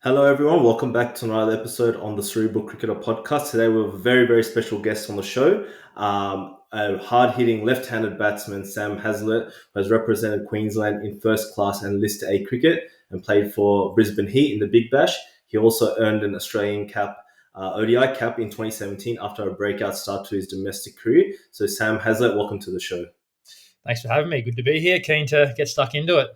Hello, everyone. Welcome back to another episode on the Cerebral Cricketer Podcast. Today, we have a very, very special guest on the show. A hard-hitting left-handed batsman, Sam Heazlett, who has represented Queensland in first class and List A cricket and played for Brisbane Heat in the Big Bash. He also earned an Australian ODI cap in 2017 after a breakout start to his domestic career. So, Sam Heazlett, welcome to the show. Thanks for having me. Good to be here. Keen to get stuck into it.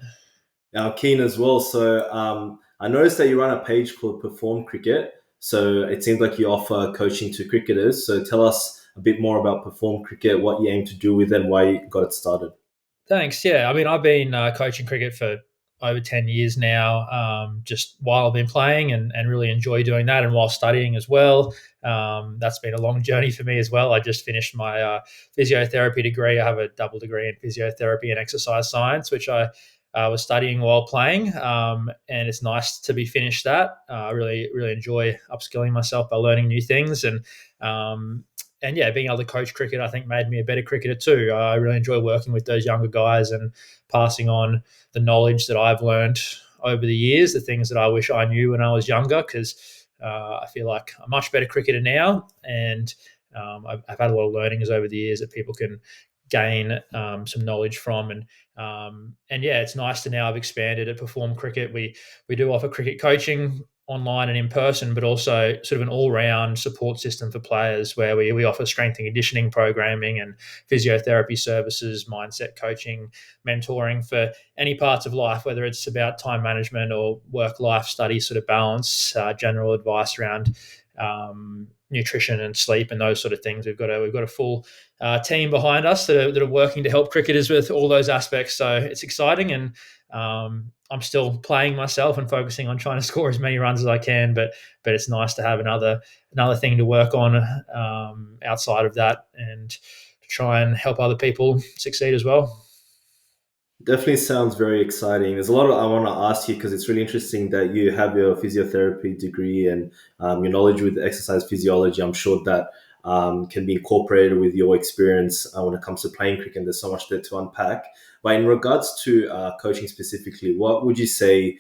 Now, keen as well. So, I noticed that you run a page called Perform Cricket. So it seems like you offer coaching to cricketers. So tell us a bit more about Perform Cricket, what you aim to do with it, and why you got it started. Thanks. Yeah, I mean, I've been coaching cricket for over 10 years now, just while I've been playing and really enjoy doing that and while studying as well. That's been a long journey for me as well. I just finished my physiotherapy degree. I have a double degree in physiotherapy and exercise science, which I was studying while playing, and it's nice to be finished that. I really enjoy upskilling myself by learning new things, and yeah, being able to coach cricket, I think, made me a better cricketer too. I really enjoy working with those younger guys and passing on the knowledge that I've learned over the years, the things that I wish I knew when I was younger, because I feel like I'm a much better cricketer now, and I've had a lot of learnings over the years that people can gain some knowledge from, and yeah, it's nice to now have expanded at Perform Cricket. We do offer cricket coaching online and in person, but also sort of an all-round support system for players where we offer strength and conditioning programming and physiotherapy services, mindset coaching, mentoring for any parts of life, whether it's about time management or work-life study sort of balance, general advice around nutrition and sleep and those sort of things. We've got a full team behind us that are working to help cricketers with all those aspects. So it's exciting, and I'm still playing myself and focusing on trying to score as many runs as I can. But it's nice to have another thing to work on outside of that, and to try and help other people succeed as well. Definitely sounds very exciting. There's a lot I want to ask you because it's really interesting that you have your physiotherapy degree and your knowledge with exercise physiology. I'm sure that can be incorporated with your experience when it comes to playing cricket. There's so much there to unpack. But in regards to coaching specifically, what would you say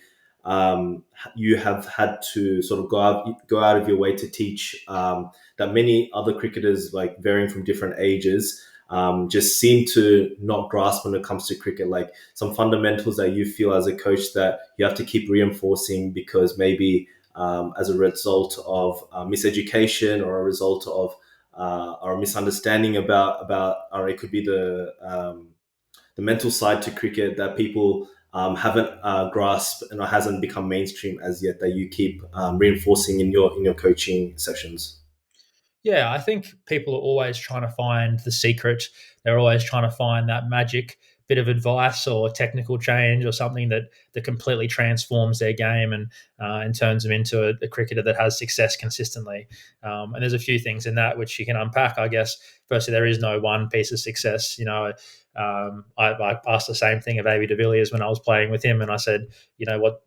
you have had to sort of go out of your way to teach that many other cricketers, like varying from different ages, just seem to not grasp when it comes to cricket, like some fundamentals that you feel as a coach that you have to keep reinforcing because maybe as a result of miseducation or a result of or a misunderstanding about or it could be the mental side to cricket that people haven't grasped and hasn't become mainstream as yet, that you keep reinforcing in your coaching sessions. Yeah, I think people are always trying to find the secret. They're always trying to find that magic bit of advice or technical change or something that completely transforms their game and turns them into a cricketer that has success consistently. And there's a few things in that which you can unpack, I guess. Firstly, there is no one piece of success. I asked the same thing of AB de Villiers when I was playing with him, and I said,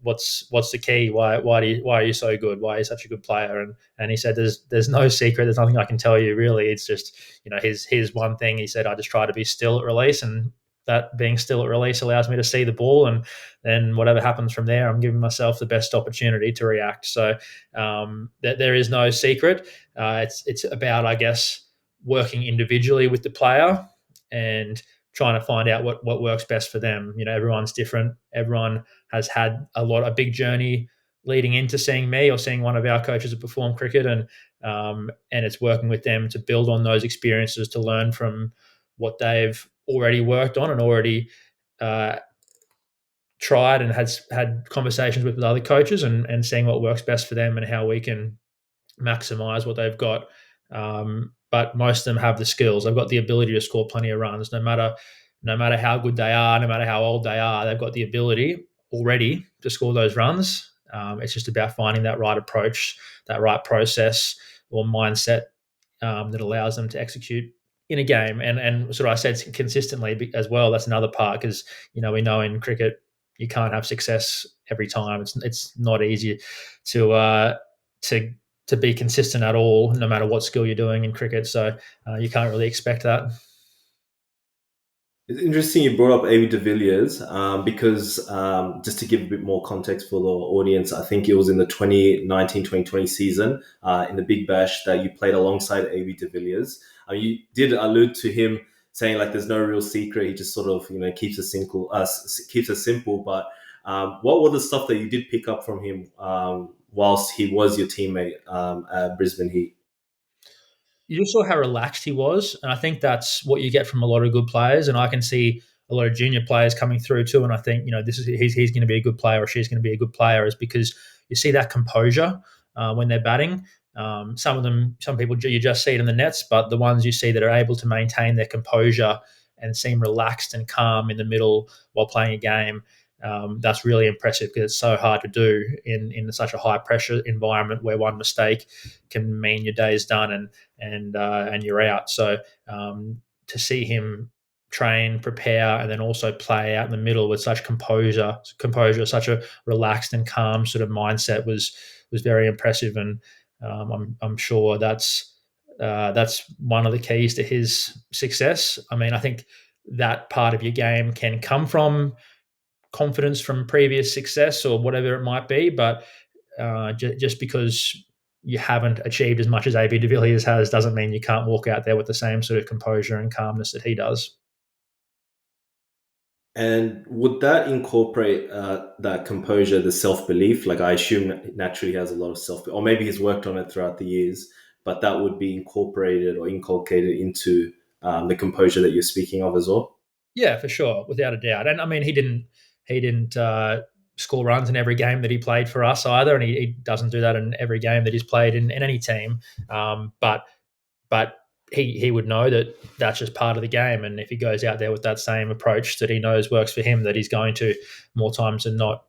what's the key? Why are you so good? Why are you such a good player? And he said, there's no secret. There's nothing I can tell you really. It's just, his one thing. He said, I just try to be still at release, and that being still at release allows me to see the ball, and then whatever happens from there, I'm giving myself the best opportunity to react. So there is no secret. It's about, I guess, working individually with the player and trying to find out what works best for them. Everyone's different. Everyone has had a big journey leading into seeing me or seeing one of our coaches at Perform Cricket, and it's working with them to build on those experiences, to learn from what they've already worked on and already tried and had conversations with other coaches, and seeing what works best for them and how we can maximize what they've got. But most of them have the skills. They've got the ability to score plenty of runs, no matter how good they are, no matter how old they are. They've got the ability already to score those runs. It's just about finding that right approach, that right process or mindset that allows them to execute in a game. And sort of, I said consistently as well. That's another part, because we know in cricket you can't have success every time. It's not easy to be consistent at all, no matter what skill you're doing in cricket. So you can't really expect that. It's interesting you brought up AB de Villiers because just to give a bit more context for the audience, I think it was in the 2019-2020 season in the Big Bash that you played alongside AB de Villiers. You did allude to him saying like there's no real secret. He just sort of keeps it simple. Keeps it simple. But what were the stuff that you did pick up from him whilst he was your teammate at Brisbane Heat? You just saw how relaxed he was, and I think that's what you get from a lot of good players. And I can see a lot of junior players coming through too. And I think this is he's going to be a good player or she's going to be a good player, is because you see that composure when they're batting. Some of them, some people, you just see it in the nets, but the ones you see that are able to maintain their composure and seem relaxed and calm in the middle while playing a game. That's really impressive because it's so hard to do in such a high pressure environment where one mistake can mean your day is done and you're out. So to see him train, prepare, and then also play out in the middle with such composure, such a relaxed and calm sort of mindset was very impressive. And I'm sure that's one of the keys to his success. I mean, I think that part of your game can come from confidence from previous success or whatever it might be, but just because you haven't achieved as much as AB de Villiers has doesn't mean you can't walk out there with the same sort of composure and calmness that he does. And would that incorporate that composure, the self belief? Like I assume naturally he has a lot of self, or maybe he's worked on it throughout the years, but that would be incorporated or inculcated into the composure that you're speaking of as well. Yeah, for sure, without a doubt. And I mean, he didn't score runs in every game that he played for us either, and he doesn't do that in every game that he's played in any team. But he would know that that's just part of the game, and if he goes out there with that same approach that he knows works for him, that he's going to more times than not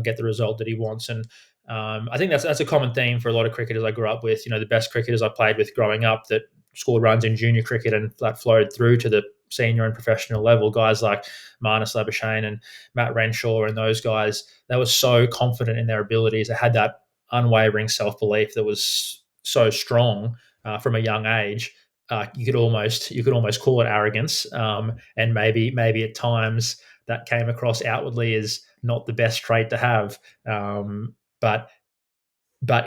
get the result that he wants. And I think that's a common theme for a lot of cricketers I grew up with. The best cricketers I played with growing up that scored runs in junior cricket and that flowed through to the senior and professional level. Guys like Marnus Labuschagne and Matt Renshaw and those guys, they were so confident in their abilities. They had that unwavering self belief that was so strong from a young age. You could almost call it arrogance, and maybe at times that came across outwardly as not the best trait to have, but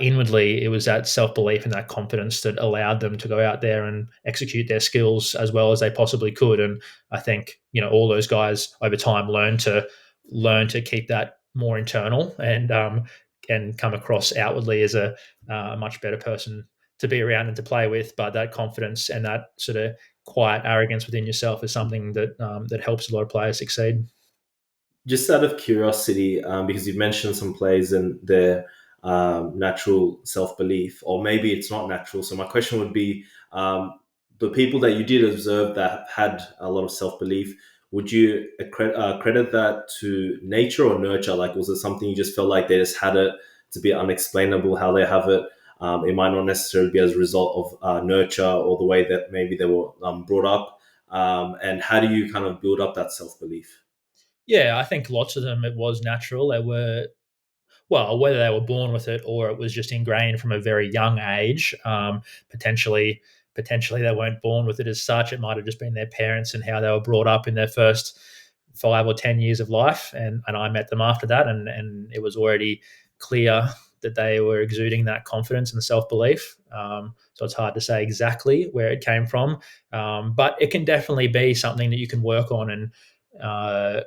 inwardly it was that self-belief and that confidence that allowed them to go out there and execute their skills as well as they possibly could. And I think all those guys over time learn to keep that more internal and come across outwardly as a much better person to be around and to play with. But that confidence and that sort of quiet arrogance within yourself is something that helps a lot of players succeed. Just out of curiosity, because you've mentioned some players and their natural self belief, or maybe it's not natural. So my question would be, the people that you did observe that had a lot of self belief, would you credit that to nature or nurture? Like, was it something you just felt like they just had it to be unexplainable how they have it? It might not necessarily be as a result of nurture or the way that maybe they were brought up. And how do you kind of build up that self belief? Yeah, I think lots of them it was natural. They were, well, whether they were born with it or it was just ingrained from a very young age. Potentially they weren't born with it as such. It might have just been their parents and how they were brought up in their first 5 or 10 years of life. And I met them after that, and it was already clear that they were exuding that confidence and self belief. So it's hard to say exactly where it came from, but it can definitely be something that you can work on uh,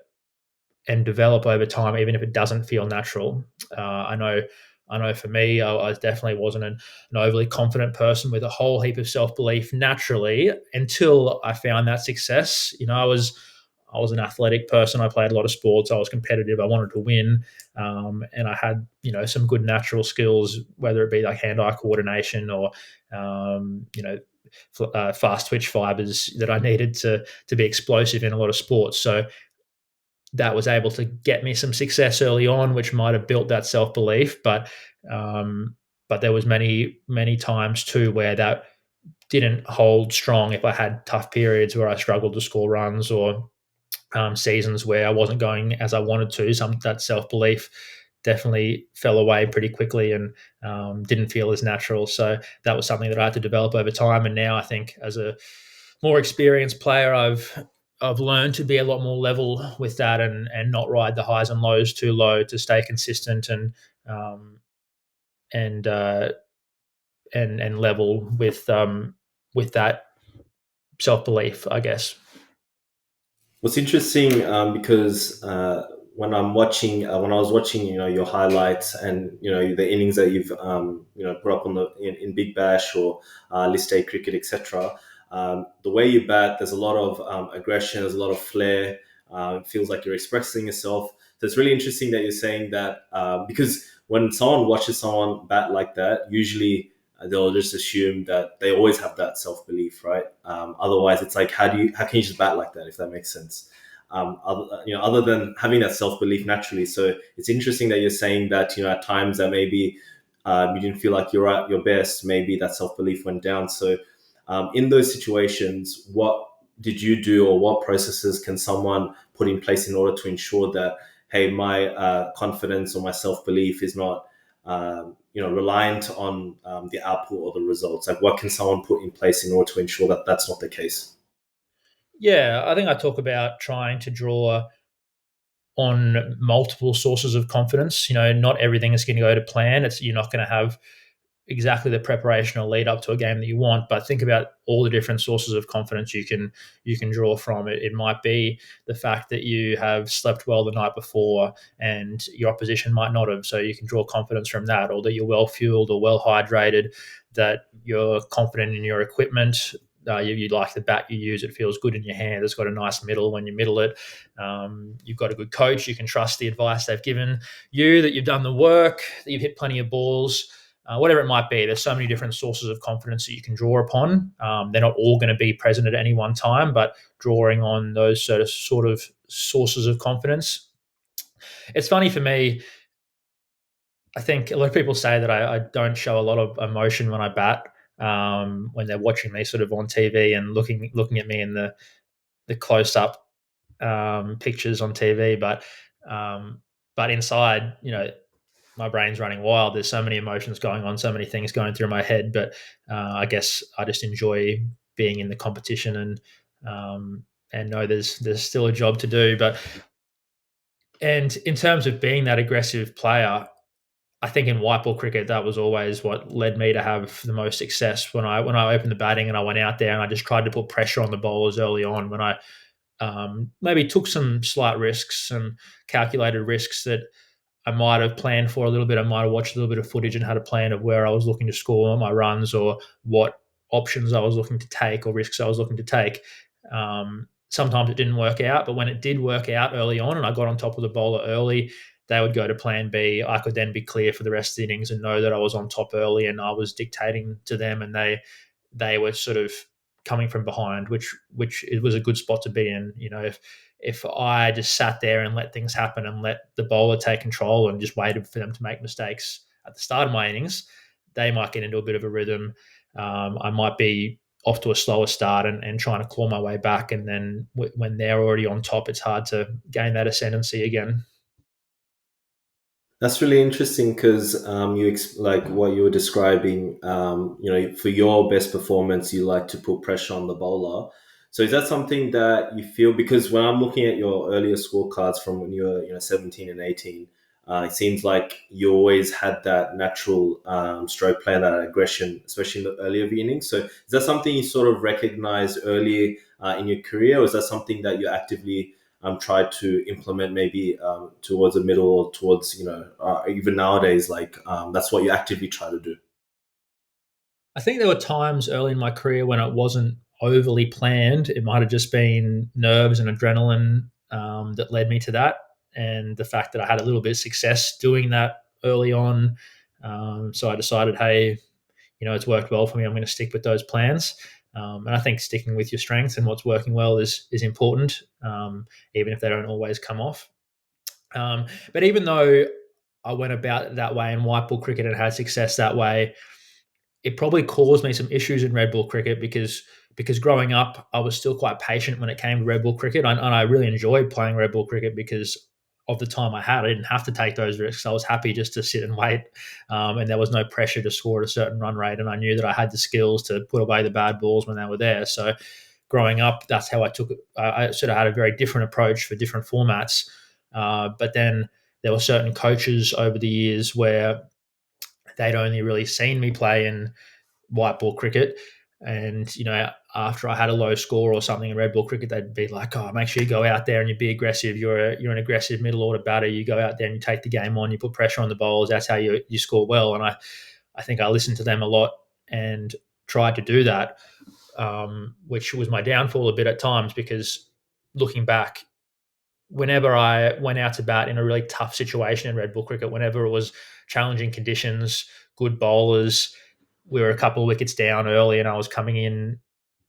and develop over time, even if it doesn't feel natural. I know for me, I definitely wasn't an overly confident person with a whole heap of self belief naturally until I found that success. I was an athletic person. I played a lot of sports. I was competitive. I wanted to win, and I had some good natural skills, whether it be like hand-eye coordination or um, you know fast twitch fibers that I needed to be explosive in a lot of sports. So that was able to get me some success early on, which might have built that self belief. Um, but there was many times too where that didn't hold strong. If I had tough periods where I struggled to score runs or seasons where I wasn't going as I wanted to, some that self belief definitely fell away pretty quickly and didn't feel as natural. So that was something that I had to develop over time. And now I think as a more experienced player, I've learned to be a lot more level with that, and not ride the highs and lows too low, to stay consistent um, and and level with that self belief, I guess. What's interesting, because when I was watching, your highlights and the innings that you've put up on in Big Bash or List A cricket, etc. The way you bat, there's a lot of aggression, there's a lot of flair. It feels like you're expressing yourself. So it's really interesting that you're saying that, because when someone watches someone bat like that, usually they'll just assume that they always have that self belief, right? Otherwise, it's like how can you just bat like that, if that makes sense? Other than having that self belief naturally. So it's interesting that you're saying that at times that maybe you didn't feel like you're at your best, maybe that self belief went down. So in those situations, what did you do, or what processes can someone put in place in order to ensure that, hey, my confidence or my self belief is not reliant on the output or the results? Like, what can someone put in place in order to ensure that that's not the case? Yeah, I think I talk about trying to draw on multiple sources of confidence. Not everything is going to go to plan. You're not going to have exactly the preparation or lead up to a game that you want, but think about all the different sources of confidence you can draw from it. It might be the fact that you have slept well the night before and your opposition might not have, so you can draw confidence from that, or that you're well fueled or well hydrated, that you're confident in your equipment. You like the bat you use, it feels good in your hand, it's got a nice middle when you middle it. You've got a good coach, you can trust the advice they've given you, that you've done the work, that you've hit plenty of balls. Whatever it might be, there's so many different sources of confidence that you can draw upon. They're not all going to be present at any one time, but drawing on those sort of sources of confidence. It's funny for me. I think a lot of people say that I don't show a lot of emotion when I bat. When they're watching me sort of on TV and looking at me in the close up pictures on TV, um, but inside, my brain's running wild. There's so many emotions going on, so many things going through my head. But I guess I just enjoy being in the competition, and know there's still a job to do. And in terms of being that aggressive player, I think in white ball cricket that was always what led me to have the most success. When I opened the batting and I went out there and I just tried to put pressure on the bowlers early on. When I maybe took some slight risks and calculated risks that I might have planned for a little bit. I might have watched a little bit of footage and had a plan of where I was looking to score my runs, or what options I was looking to take, or risks I was looking to take. Sometimes it didn't work out, but when it did work out early on and I got on top of the bowler early, they would go to plan B. I could then be clear for the rest of the innings and know that I was on top early and I was dictating to them, and they were sort of coming from behind, which it was a good spot to be in. If I just sat there and let things happen and let the bowler take control and just waited for them to make mistakes at the start of my innings, they might get into a bit of a rhythm. I might be off to a slower start and trying to claw my way back, and then when they're already on top, it's hard to gain that ascendancy again. That's really interesting because like what you were describing. For your best performance, you like to put pressure on the bowler. So is that something that you feel? Because when I'm looking at your earlier scorecards from when you were 17 and 18, it seems like you always had that natural stroke play, that aggression, especially in the earlier innings. So is that something you sort of recognized early in your career, or is that something that you actively try to implement maybe towards the middle, or towards even nowadays, like that's what you actively try to do? I think there were times early in my career when it wasn't overly planned. It might have just been nerves and adrenaline that led me to that, and the fact that I had a little bit of success doing that early on. So I decided, hey, it's worked well for me. I'm going to stick with those plans. And I think sticking with your strengths and what's working well is important, even if they don't always come off. But even though I went about it that way in white ball cricket and had success that way, it probably caused me some issues in red ball cricket, because growing up I was still quite patient when it came to red ball cricket, and I really enjoyed playing red ball cricket because of the time I had. I didn't have to take those risks. I was happy just to sit and wait, and there was no pressure to score at a certain run rate, and I knew that I had the skills to put away the bad balls when they were there. So growing up, that's how I took it. I sort of had a very different approach for different formats. But then there were certain coaches over the years where they'd only really seen me play in white ball cricket. And, after I had a low score or something in red ball cricket, they'd be like, oh, make sure you go out there and you be aggressive. You're an aggressive middle order batter. You go out there and you take the game on, you put pressure on the bowlers. That's how you score well. And I think I listened to them a lot and tried to do that, which was my downfall a bit at times, because looking back, whenever I went out to bat in a really tough situation in red ball cricket, whenever it was challenging conditions, good bowlers, we were a couple of wickets down early and I was coming in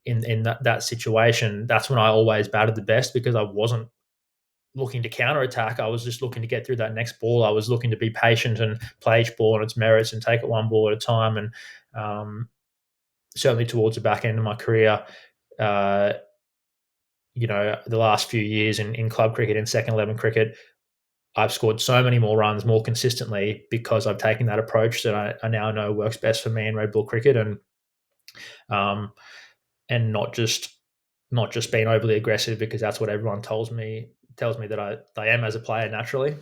that situation, that's when I always batted the best, because I wasn't looking to counter attack. I was just looking to get through that next ball. I was looking to be patient and play each ball on its merits and take it one ball at a time. And certainly towards the back end of my career, uh, the last few years in club cricket and second 11 cricket, I've scored so many more runs more consistently because I've taken that approach that I now know works best for me in red ball cricket, um, and not just being overly aggressive because that's what everyone tells me that I am as a player naturally.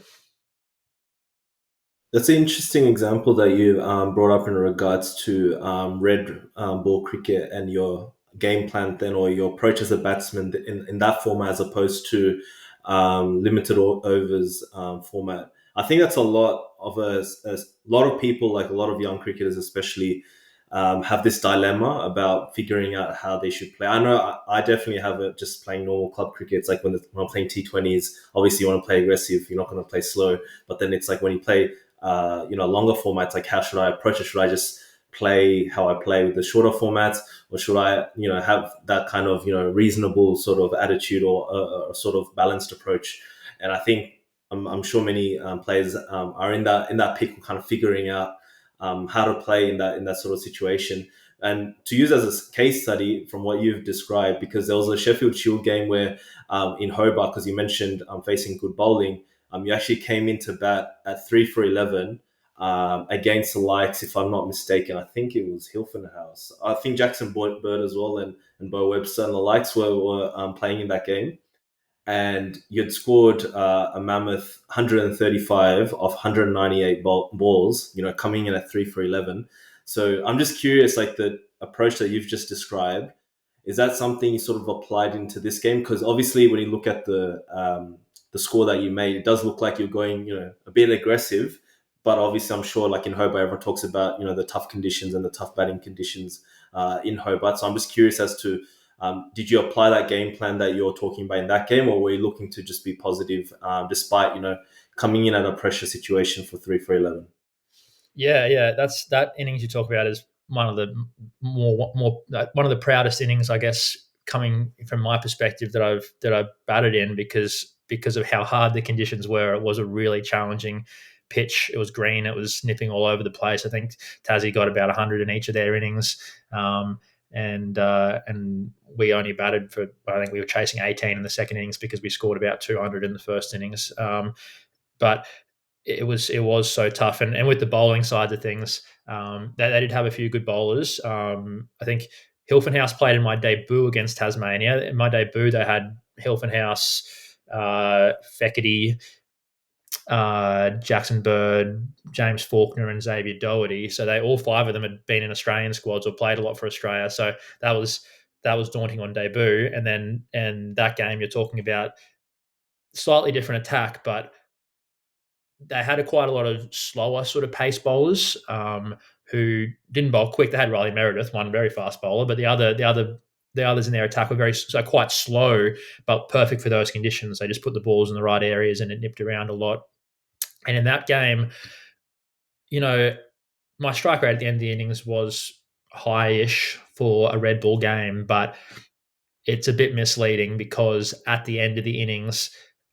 That's an interesting example that you brought up in regards to red ball cricket and your game plan then, or your approach as a batsman in that format as opposed to limited overs format. I think that's a lot of a lot of people, like a lot of young cricketers especially, have this dilemma about figuring out how they should play. I know I definitely have it just playing normal club cricket. It's like when I'm playing T20s, obviously you want to play aggressive, you're not going to play slow. But then it's like when you play longer formats, like how should I approach it? Should I just play how I play with the shorter formats, or should I, have that kind of, reasonable sort of attitude, or a sort of balanced approach? And I think I'm sure many players are in that pickle, kind of figuring out how to play in that sort of situation. And to use as a case study from what you've described, because there was a Sheffield Shield game where in Hobart, because you mentioned facing good bowling, you actually came into bat at 3 for 11 against the likes, if I'm not mistaken, I think it was Hilton House. I think Jackson Bird as well, and Bo Webster and the likes were playing in that game. And you'd scored a mammoth 135 off 198 balls, coming in at 3 for 11. So I'm just curious, like the approach that you've just described, is that something you sort of applied into this game? Because obviously, when you look at the score that you made, it does look like you're going, a bit aggressive. But obviously, I'm sure, like in Hobart, everyone talks about, the tough conditions and the tough batting conditions in Hobart. So I'm just curious as to, did you apply that game plan that you're talking about in that game, or were you looking to just be positive despite, coming in at a pressure situation for 3 for 11? Yeah. That innings you talk about is one of the more one of the proudest innings, I guess, coming from my perspective that I've batted in, because of how hard the conditions were. It was a really challenging pitch. It was green. It was nipping all over the place. I think Tassie got about 100 in each of their innings, and we only batted for. I think we were chasing 18 in the second innings because we scored about 200 in the first innings. But it was so tough, and with the bowling side of things, they did have a few good bowlers. I think Hilton House played in my debut against Tasmania. In my debut, they had Hilton House, Feckerty, Jackson Bird, James Faulkner, and Xavier Doherty. So all five of them had been in Australian squads or played a lot for Australia. So that was daunting on debut. And that game you're talking about, slightly different attack, but they had quite a lot of slower sort of pace bowlers who didn't bowl quick. They had Riley Meredith, one very fast bowler, but the others in their attack were quite slow, but perfect for those conditions. They just put the balls in the right areas and it nipped around a lot. And in that game, you know, my strike rate at the end of the innings was high-ish for a red ball game, but it's a bit misleading because at the end of the innings,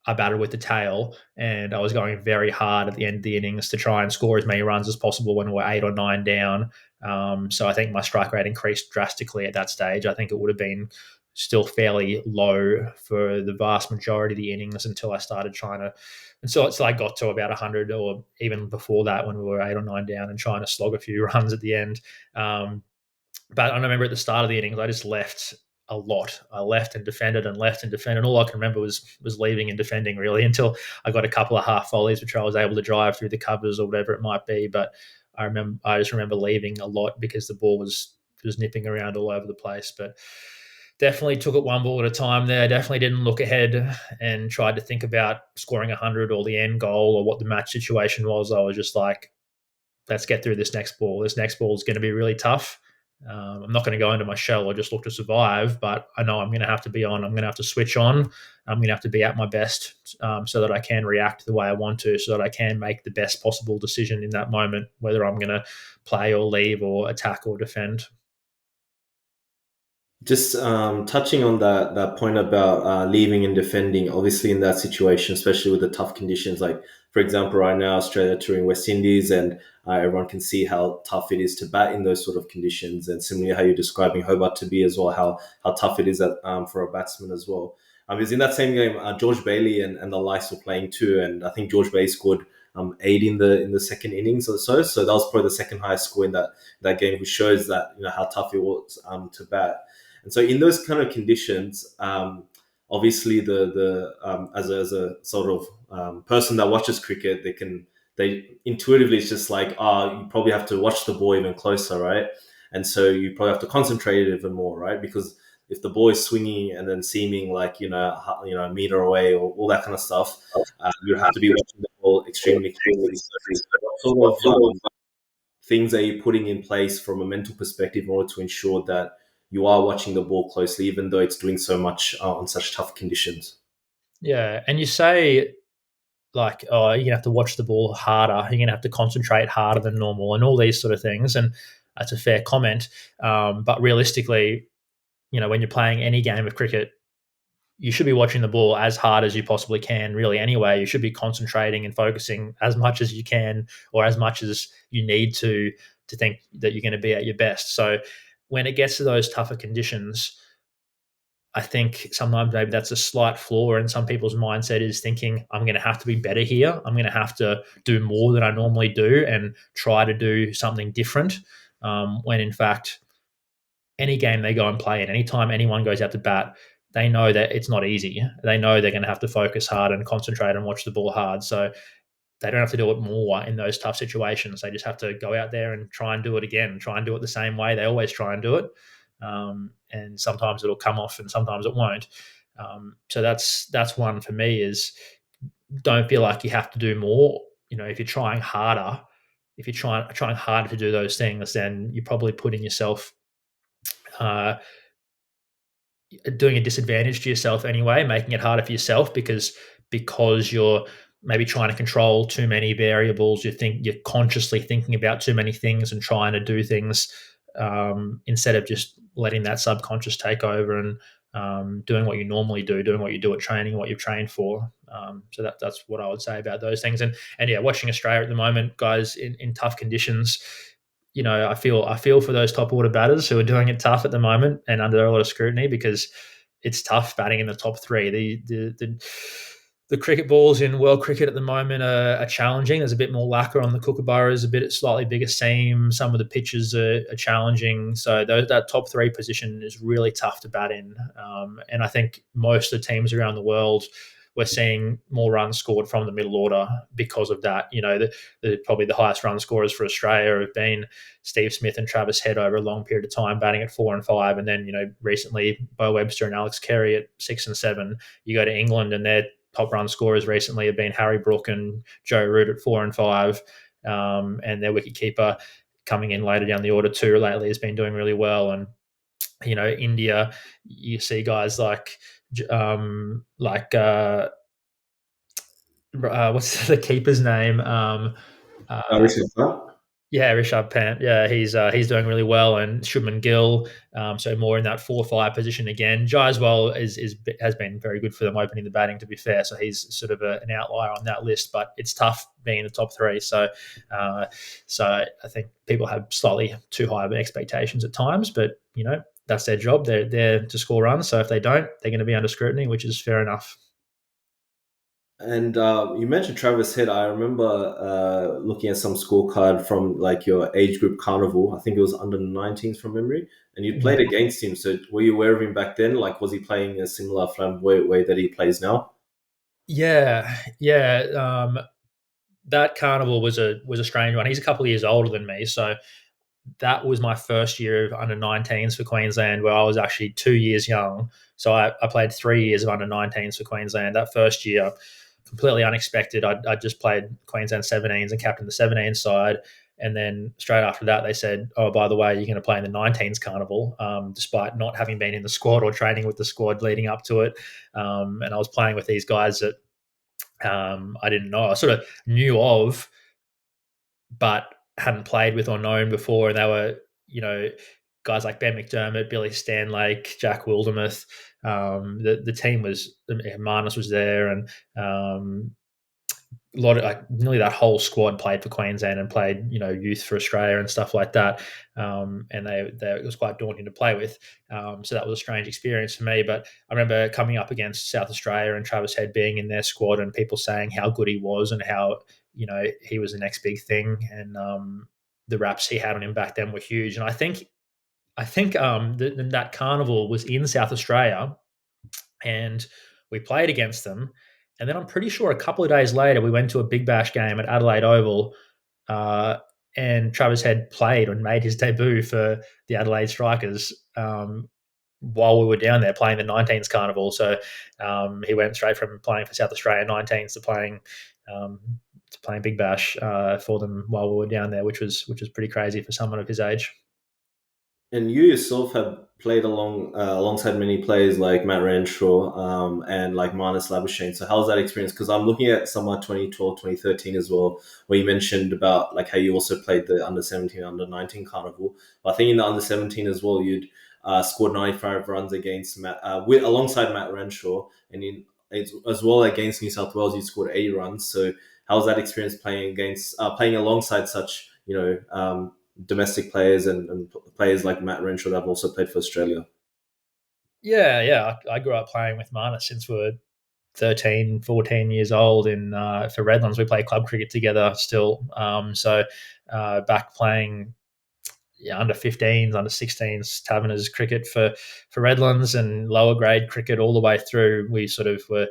I batted with the tail and I was going very hard at the end of the innings to try and score as many runs as possible when we're 8 or 9 down. So I think my strike rate increased drastically at that stage. I think it would have been still fairly low for the vast majority of the innings until I started trying to, until I got to about 100, or even before that when we were 8 or 9 down and trying to slog a few runs at the end. But I remember at the start of the innings, I just left a lot. I left and defended and left and defended. All I can remember was leaving and defending really until I got a couple of half volleys, which I was able to drive through the covers or whatever it might be. But I just remember leaving a lot because the ball was nipping around all over the place. But definitely took it one ball at a time there. Definitely didn't look ahead and tried to think about scoring 100 or the end goal or what the match situation was. I was just like, let's get through this next ball. This next ball is going to be really tough. I'm not going to go into my shell or just look to survive, but I know I'm going to have to be on. I'm going to have to switch on. I'm going to have to be at my best so that I can react the way I want to, so that I can make the best possible decision in that moment, whether I'm going to play or leave or attack or defend. Just touching on that point about leaving and defending, obviously in that situation, especially with the tough conditions, like for example, right now Australia touring West Indies, and everyone can see how tough it is to bat in those sort of conditions, and similarly how you're describing Hobart to be as well, how tough it is for a batsman as well. Because in that same game, George Bailey and the likes were playing too, and I think George Bailey scored 8 in the second innings or so. So that was probably the second highest score in that game, which shows that how tough it was to bat. And so in those kind of conditions, obviously as a sort of person that watches cricket, they intuitively, it's just like, you probably have to watch the ball even closer, right? And so you probably have to concentrate even more, right? Because if the ball is swinging and then seeming like a meter away or all that kind of stuff, you have to be watching the ball extremely closely. So what sort of things are you putting in place from a mental perspective in order to ensure that you are watching the ball closely, even though it's doing so much on such tough conditions? Yeah, and you say like, oh, you're gonna have to watch the ball harder. You're gonna have to concentrate harder than normal, and all these sort of things. And that's a fair comment. But realistically, when you're playing any game of cricket, you should be watching the ball as hard as you possibly can, really, anyway. You should be concentrating and focusing as much as you can or as much as you need to think that you're going to be at your best. So when it gets to those tougher conditions, I think sometimes maybe that's a slight flaw in some people's mindset, is thinking, I'm going to have to be better here. I'm going to have to do more than I normally do and try to do something different. When in fact, any game they go and play in, anytime anyone goes out to bat, they know that it's not easy. They know they're going to have to focus hard and concentrate and watch the ball hard. So they don't have to do it more in those tough situations. They just have to go out there and try and do it again, try and do it the same way they always try and do it. And sometimes it'll come off and sometimes it won't. So that's one for me, is don't feel like you have to do more. If you're trying harder, if you're trying harder to do those things, then you're probably putting yourself uh, doing a disadvantage to yourself anyway, making it harder for yourself because you're maybe trying to control too many variables. You're consciously thinking about too many things and trying to do things instead of just letting that subconscious take over and doing what you normally do, doing what you do at training, what you've trained for. So that's what I would say about those things. And yeah, watching Australia at the moment, guys, in tough conditions, I feel for those top order batters who are doing it tough at the moment and under a lot of scrutiny, because it's tough batting in the top three. The cricket balls in world cricket at the moment are challenging. There's a bit more lacquer on the kookaburras, a bit slightly bigger seam. Some of the pitches are challenging. So that top three position is really tough to bat in. And I think most of the teams around the world, we're seeing more runs scored from the middle order because of that. Probably the highest run scorers for Australia have been Steve Smith and Travis Head over a long period of time, batting at 4 and 5. And then, recently Bo Webster and Alex Carey at 6 and 7. You go to England and their top run scorers recently have been Harry Brook and Joe Root at 4 and 5. And their wicketkeeper coming in later down the order too lately has been doing really well. And, India, you see guys like what's the keeper's name? Yeah, Rishabh Pant. Yeah, he's doing really well, and Shubman Gill. So more in that 4-5 position again. Jaiswal has been very good for them opening the batting, to be fair. So he's sort of an outlier on that list, but it's tough being in the top three. So I think people have slightly too high of expectations at times, but that's their job. They're there to score runs. So if they don't, they're going to be under scrutiny, which is fair enough. And you mentioned Travis Head. I remember looking at some scorecard from like your age group carnival. I think it was under 19s from memory, and you played against him. So were you aware of him back then? Like, was he playing a similar flamboyant way that he plays now? Yeah, yeah. That carnival was a strange one. He's a couple of years older than me, so that was my first year of under 19s for Queensland, where I was actually 2 years young. So I played 3 years of under 19s for Queensland. That first year, completely unexpected. I just played Queensland 17s and captained the 17 side. And then straight after that, they said, "Oh, by the way, you're going to play in the 19s carnival," despite not having been in the squad or training with the squad leading up to it. And I was playing with these guys that I didn't know. I sort of knew of, but hadn't played with or known before. And they were, guys like Ben McDermott, Billy Stanlake, Jack Wildermuth. The team was, Marnus was there, and a lot of like nearly that whole squad played for Queensland and played, youth for Australia and stuff like that. And it was quite daunting to play with. So that was a strange experience for me. But I remember coming up against South Australia and Travis Head being in their squad and people saying how good he was and how, he was the next big thing. And the raps he had on him back then were huge. And I think that carnival was in South Australia, and we played against them. And then I'm pretty sure a couple of days later, we went to a Big Bash game at Adelaide Oval, uh, and Travis Head played and made his debut for the Adelaide Strikers while we were down there playing the 19s Carnival. So he went straight from playing for South Australia 19s um, to playing Big Bash for them while we were down there, which was pretty crazy for someone of his age. And you yourself have played alongside many players like Matt Renshaw and like Marnus Labuschagne. So how's that experience? Because I'm looking at summer 2012, 2013 as well, where you mentioned about like how you also played the under 17, under 19 carnival. But I think in the under 17 as well, you'd scored 95 runs against Matt, alongside Matt Renshaw, and as well against New South Wales, you scored 80 runs. So how's that experience playing alongside such domestic players and players like Matt Renshaw that have also played for Australia? Yeah, yeah. I grew up playing with Marnus since we were 13, 14 years old. In For Redlands, we play club cricket together still. So back playing, yeah, under 15s, under 16s, Taverners cricket for Redlands, and lower grade cricket all the way through. We sort of were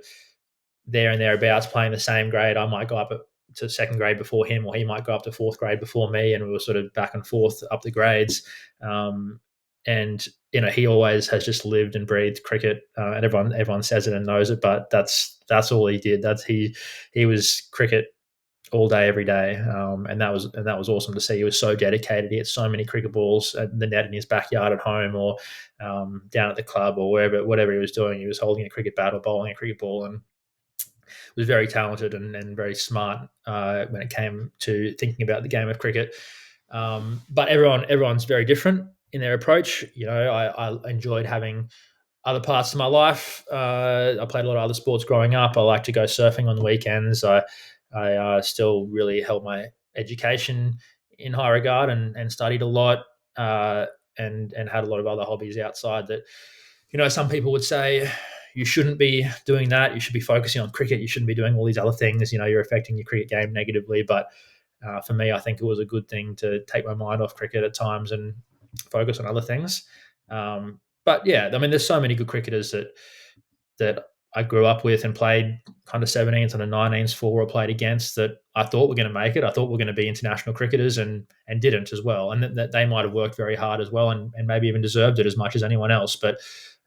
there and thereabouts playing the same grade. I might go up to second grade before him, or he might go up to fourth grade before me, and we were sort of back and forth up the grades. And he always has just lived and breathed cricket, and everyone says it and knows it, but that's all he did. He was cricket all day, every day, and that was awesome to see. He was so dedicated. He had so many cricket balls at the net in his backyard at home, or down at the club, or whatever he was doing. He was holding a cricket bat or bowling a cricket ball, and was very talented and very smart when it came to thinking about the game of cricket. But everyone's very different in their approach. I enjoyed having other parts of my life. I played a lot of other sports growing up. I like to go surfing on the weekends. I still really held my education in high regard, and studied a lot, and had a lot of other hobbies outside that, some people would say you shouldn't be doing that. You should be focusing on cricket. You shouldn't be doing all these other things. You're affecting your cricket game negatively. But for me, I think it was a good thing to take my mind off cricket at times and focus on other things. But yeah, I mean, there's so many good cricketers that I grew up with and played kind of 17s and the 19s for, or played against, that I thought were going to make it. I thought were going to be international cricketers, and didn't as well. And that they might have worked very hard as well, and maybe even deserved it as much as anyone else. But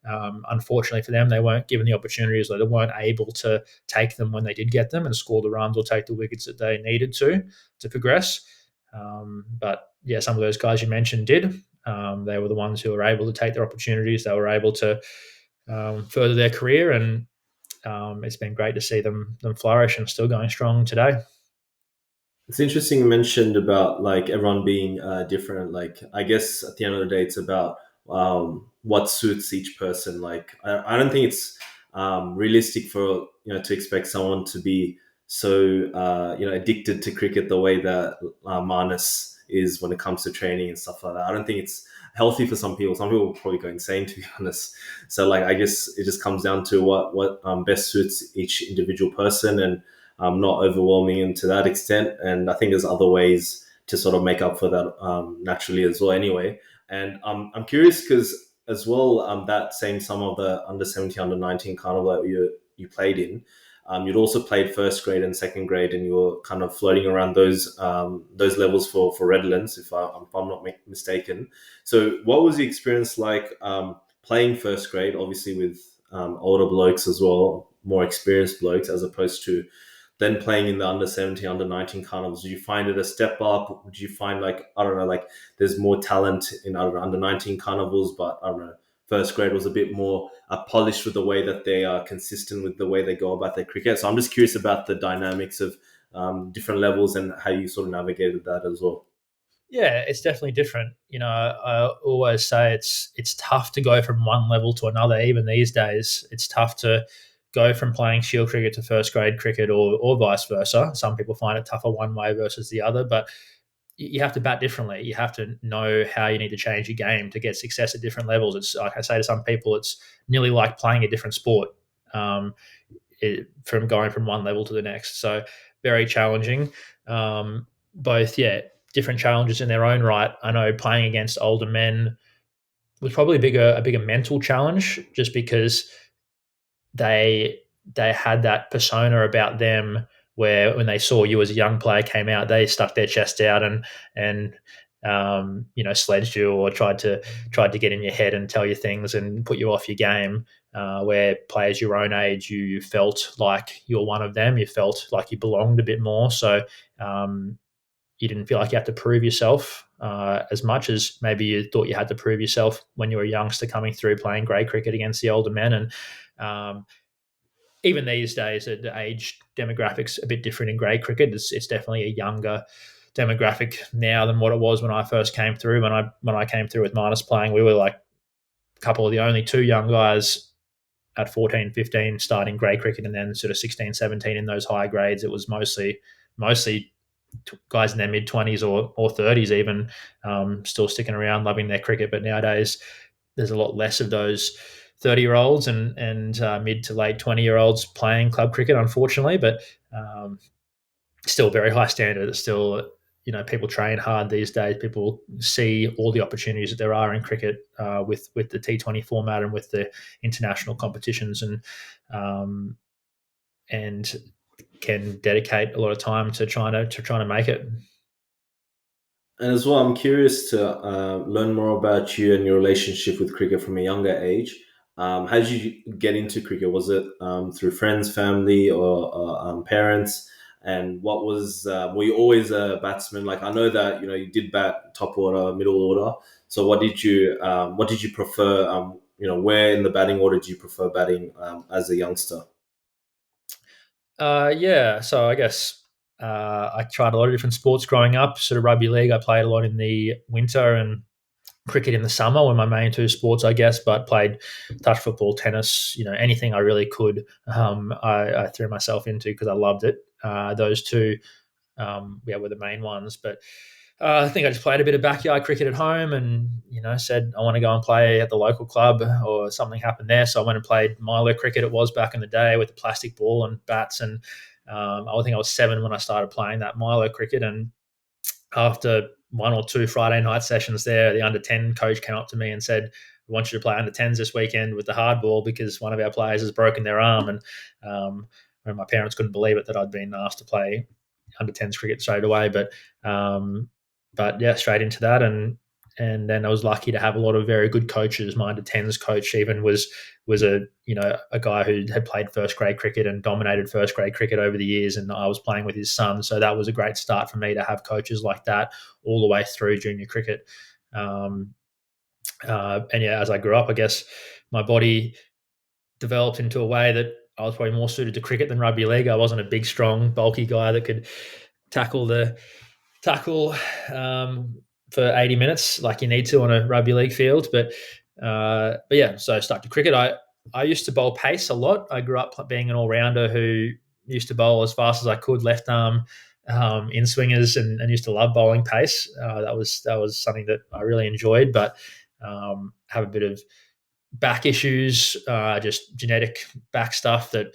unfortunately for them, they weren't given the opportunities, or they weren't able to take them when they did get them and score the runs or take the wickets that they needed to progress. But yeah, some of those guys you mentioned did. They were the ones who were able to take their opportunities. They were able to further their career, and it's been great to see them flourish and still going strong today. It's interesting you mentioned about like everyone being different. Like I guess at the end of the day, it's about what suits each person. Like I don't think it's realistic for to expect someone to be so addicted to cricket the way that Marnus is when it comes to training and stuff like that. I don't think it's healthy for some people. Some people will probably go insane, to be honest. So like, I guess it just comes down to what best suits each individual person, and not overwhelming them to that extent. And I think there's other ways to sort of make up for that naturally as well. Anyway, and I'm curious because as well, that same summer of the under 17, under 19 carnival that you played in, you'd also played first grade and second grade, and you were kind of floating around those levels for Redlands, if I'm not mistaken. So, what was the experience like playing first grade? Obviously, with older blokes as well, more experienced blokes, as opposed to then playing in the under 17, under 19 carnivals. Did you find it a step up? Did you find like, I don't know, like there's more talent in under 19 carnivals, but I don't know, first grade was a bit more polished with the way that they are consistent with the way they go about their cricket. So I'm just curious about the dynamics of different levels and how you sort of navigated that as well. Yeah, it's definitely different. I always say it's tough to go from one level to another. Even these days, it's tough to go from playing Shield cricket to first grade cricket, or vice versa. Some people find it tougher one way versus the other, but you have to bat differently. You have to know how you need to change your game to get success at different levels. It's like I say to some people, it's nearly like playing a different sport, from going from one level to the next. So very challenging. Both, yeah, different challenges in their own right. I know playing against older men was probably a bigger mental challenge, just because they had that persona about them where when they saw you as a young player came out, they stuck their chest out and sledged you, or tried to get in your head and tell you things and put you off your game. Where players your own age, you felt like you're one of them. You felt like you belonged a bit more. So you didn't feel like you had to prove yourself as much as maybe you thought you had to prove yourself when you were a youngster coming through playing grade cricket against the older men. And even these days, the age demographic's a bit different in grade cricket. It's definitely a younger demographic now than what it was when I first came through. When I came through with Marnus playing, we were like a couple of the only two young guys at 14, 15 starting grade cricket, and then sort of 16, 17 in those higher grades. It was mostly guys in their mid 20s or 30s even, still sticking around, loving their cricket. But nowadays, there's a lot less of those 30-year-olds and mid to late 20-year-olds playing club cricket, unfortunately. But still very high standard. It's still, people train hard these days. People see all the opportunities that there are in cricket with the T20 format and with the international competitions, and can dedicate a lot of time to trying to make it. And as well, I'm curious to learn more about you and your relationship with cricket from a younger age. How did you get into cricket? Was it through friends, family, or parents? And what was were you always a batsman? Like I know that you did bat top order, middle order. So what did you prefer? Where in the batting order do you prefer batting as a youngster? Yeah, so I guess I tried a lot of different sports growing up. Sort of rugby league, I played a lot in the winter, and cricket in the summer were my main two sports, I guess. But played touch football, tennis, anything I really could. I threw myself into because I loved it. Those two, were the main ones. But I think I just played a bit of backyard cricket at home, and said I want to go and play at the local club, or something happened there. So I went and played Milo cricket. It was back in the day with the plastic ball and bats, and I think I was 7 when I started playing that Milo cricket. And after one or two Friday night sessions there, the under 10 coach came up to me and said, "We want you to play under 10s this weekend with the hard ball because one of our players has broken their arm." And my parents couldn't believe it that I'd been asked to play under 10s cricket straight away. But yeah, straight into that. And then I was lucky to have a lot of very good coaches. My under 10s coach even was a guy who had played first grade cricket and dominated first grade cricket over the years, and I was playing with his son. So that was a great start for me to have coaches like that all the way through junior cricket. And yeah, as I grew up, I guess my body developed into a way that I was probably more suited to cricket than rugby league. I wasn't a big, strong, bulky guy that could tackle for 80 minutes like you need to on a rugby league field. But yeah, so I stuck to cricket. I used to bowl pace a lot. I grew up being an all-rounder who used to bowl as fast as I could, left arm, in swingers and used to love bowling pace. That was something that I really enjoyed, but have a bit of back issues, just genetic back stuff that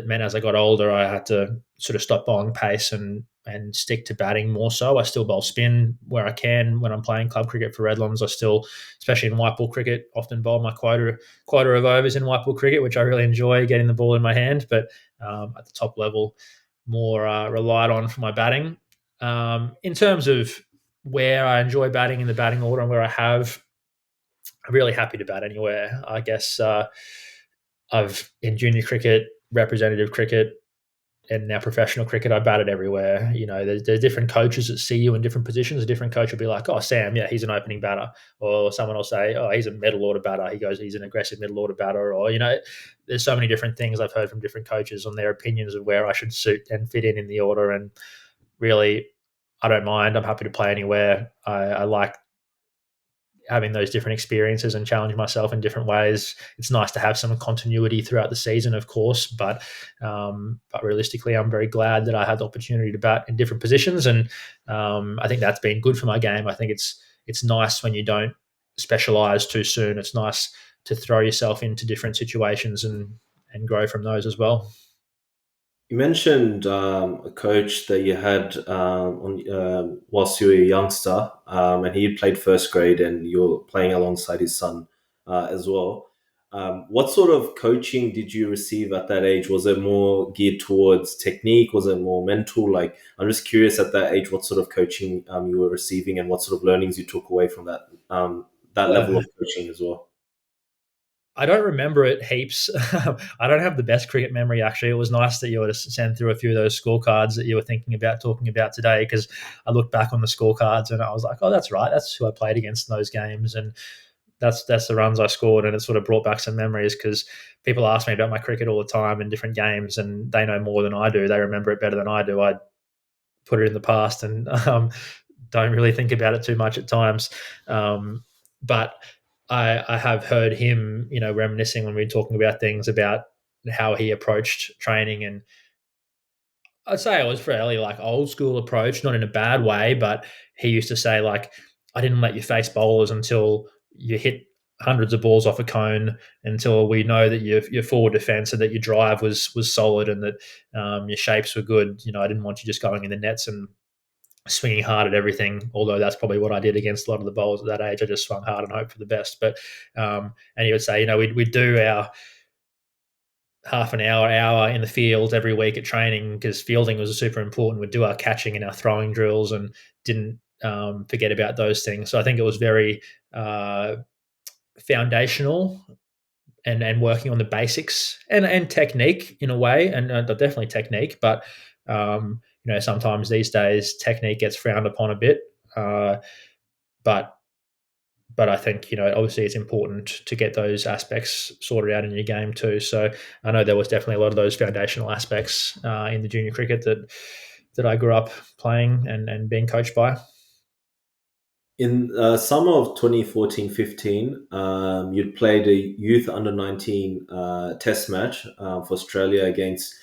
meant as I got older, I had to sort of stop bowling pace and stick to batting more so. I still bowl spin where I can when I'm playing club cricket for Redlands. I still, especially in white ball cricket, often bowl my quota of overs in white ball cricket, which I really enjoy getting the ball in my hand. But at the top level, more relied on for my batting. In terms of where I enjoy batting in the batting order and where I have, I'm really happy to bat anywhere. I guess I've in junior cricket, representative cricket, and now professional cricket, I batted everywhere. You know, there's different coaches that see you in different positions. A different coach will be like, "Oh, Sam, yeah, he's an opening batter," or someone will say, "Oh, he's a middle order batter." He's an aggressive middle order batter, or there's so many different things I've heard from different coaches on their opinions of where I should suit and fit in the order. And really, I don't mind. I'm happy to play anywhere. I like having those different experiences and challenge myself in different ways. It's nice to have some continuity throughout the season, of course, but realistically, I'm very glad that I had the opportunity to bat in different positions, and I think that's been good for my game. I think it's nice when you don't specialize too soon. It's nice to throw yourself into different situations and grow from those as well. You mentioned a coach that you had whilst you were a youngster, and he played first grade, and you're playing alongside his son as well. What sort of coaching did you receive at that age? Was it more geared towards technique? Was it more mental? Like, I'm just curious at that age, what sort of coaching you were receiving, and what sort of learnings you took away from that level Yeah. of coaching as well. I don't remember it heaps. I don't have the best cricket memory, actually. It was nice that you were to send through a few of those scorecards that you were thinking about talking about today, because I looked back on the scorecards and I was like, oh, that's right. That's who I played against in those games. And that's the runs I scored. And it sort of brought back some memories because people ask me about my cricket all the time in different games and they know more than I do. They remember it better than I do. I put it in the past and don't really think about it too much at times. But I have heard him, reminiscing when we were talking about things about how he approached training, and I'd say it was fairly like old school approach, not in a bad way, but he used to say like, I didn't let you face bowlers until you hit hundreds of balls off a cone, until we know that your forward defence and that your drive was solid and that your shapes were good. I didn't want you just going in the nets and swinging hard at everything, although that's probably what I did against a lot of the bowlers at that age. I just swung hard and hoped for the best. But and he would say, we'd do our half an hour in the field every week at training because fielding was super important. We'd do our catching and our throwing drills and didn't forget about those things. So I think it was very foundational and working on the basics and technique in a way, and definitely technique. But sometimes these days technique gets frowned upon a bit. But I think obviously it's important to get those aspects sorted out in your game too. So I know there was definitely a lot of those foundational aspects in the junior cricket that I grew up playing and being coached by. In summer of 2014-15, you'd played a youth under-19 test match for Australia against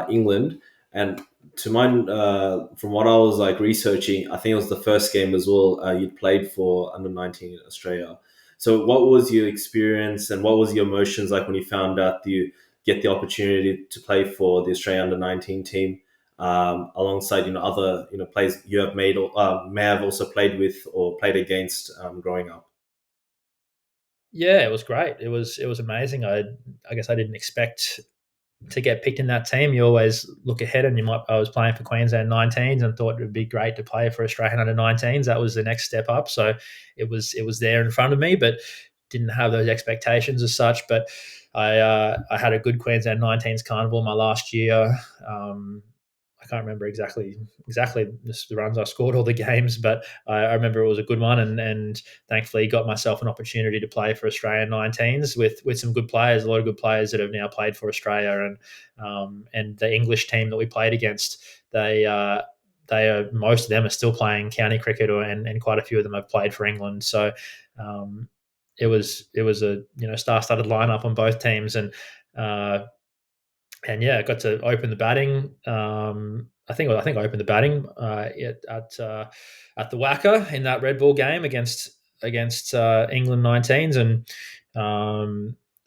England. And to mine, from what I was like researching, I think it was the first game as well you'd played for under-19 in Australia. So what was your experience and what was your emotions like when you found out you get the opportunity to play for the Australian under-19 team? Alongside other players you have made or may have also played with or played against growing up. Yeah, it was great. It was amazing. I guess I didn't expect to get picked in that team. You always look ahead, and I was playing for Queensland 19s and thought it would be great to play for Australian under 19s. That was the next step up. So it was there in front of me, but didn't have those expectations as such. But I had a good Queensland 19s carnival my last year. I can't remember exactly the runs I scored all the games, but I remember it was a good one, and thankfully got myself an opportunity to play for Australian 19s with some good players, a lot of good players that have now played for Australia, and the English team that we played against, they are most of them are still playing county cricket, and quite a few of them have played for England. So it was a star-studded lineup on both teams, uh, and yeah, I got to open the batting. I opened the batting at the Wacker in that Red Bull game against England 19s, and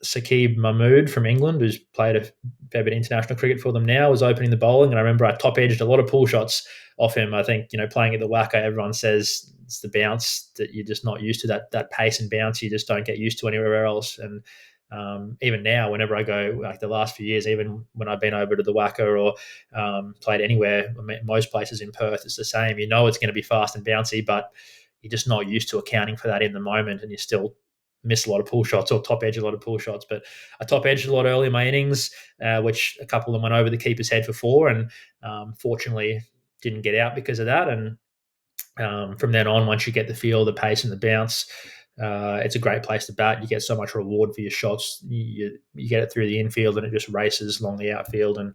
Saqib Mahmood from England, who's played a fair bit of international cricket for them now, was opening the bowling, and I remember I top edged a lot of pull shots off him. I think playing at the Wacker, everyone says it's the bounce that you're just not used to, that pace and bounce you just don't get used to anywhere else. And even now, whenever I go, like the last few years, even when I've been over to the Wacker or played anywhere, I mean, most places in Perth, it's the same. It's going to be fast and bouncy, but you're just not used to accounting for that in the moment, and you still miss a lot of pull shots or top edge a lot of pull shots. But I top edged a lot early in my innings, which a couple of them went over the keeper's head for four, and fortunately didn't get out because of that. And from then on, once you get the feel, the pace, and the bounce, it's a great place to bat. You get so much reward for your shots. You get it through the infield, and it just races along the outfield, and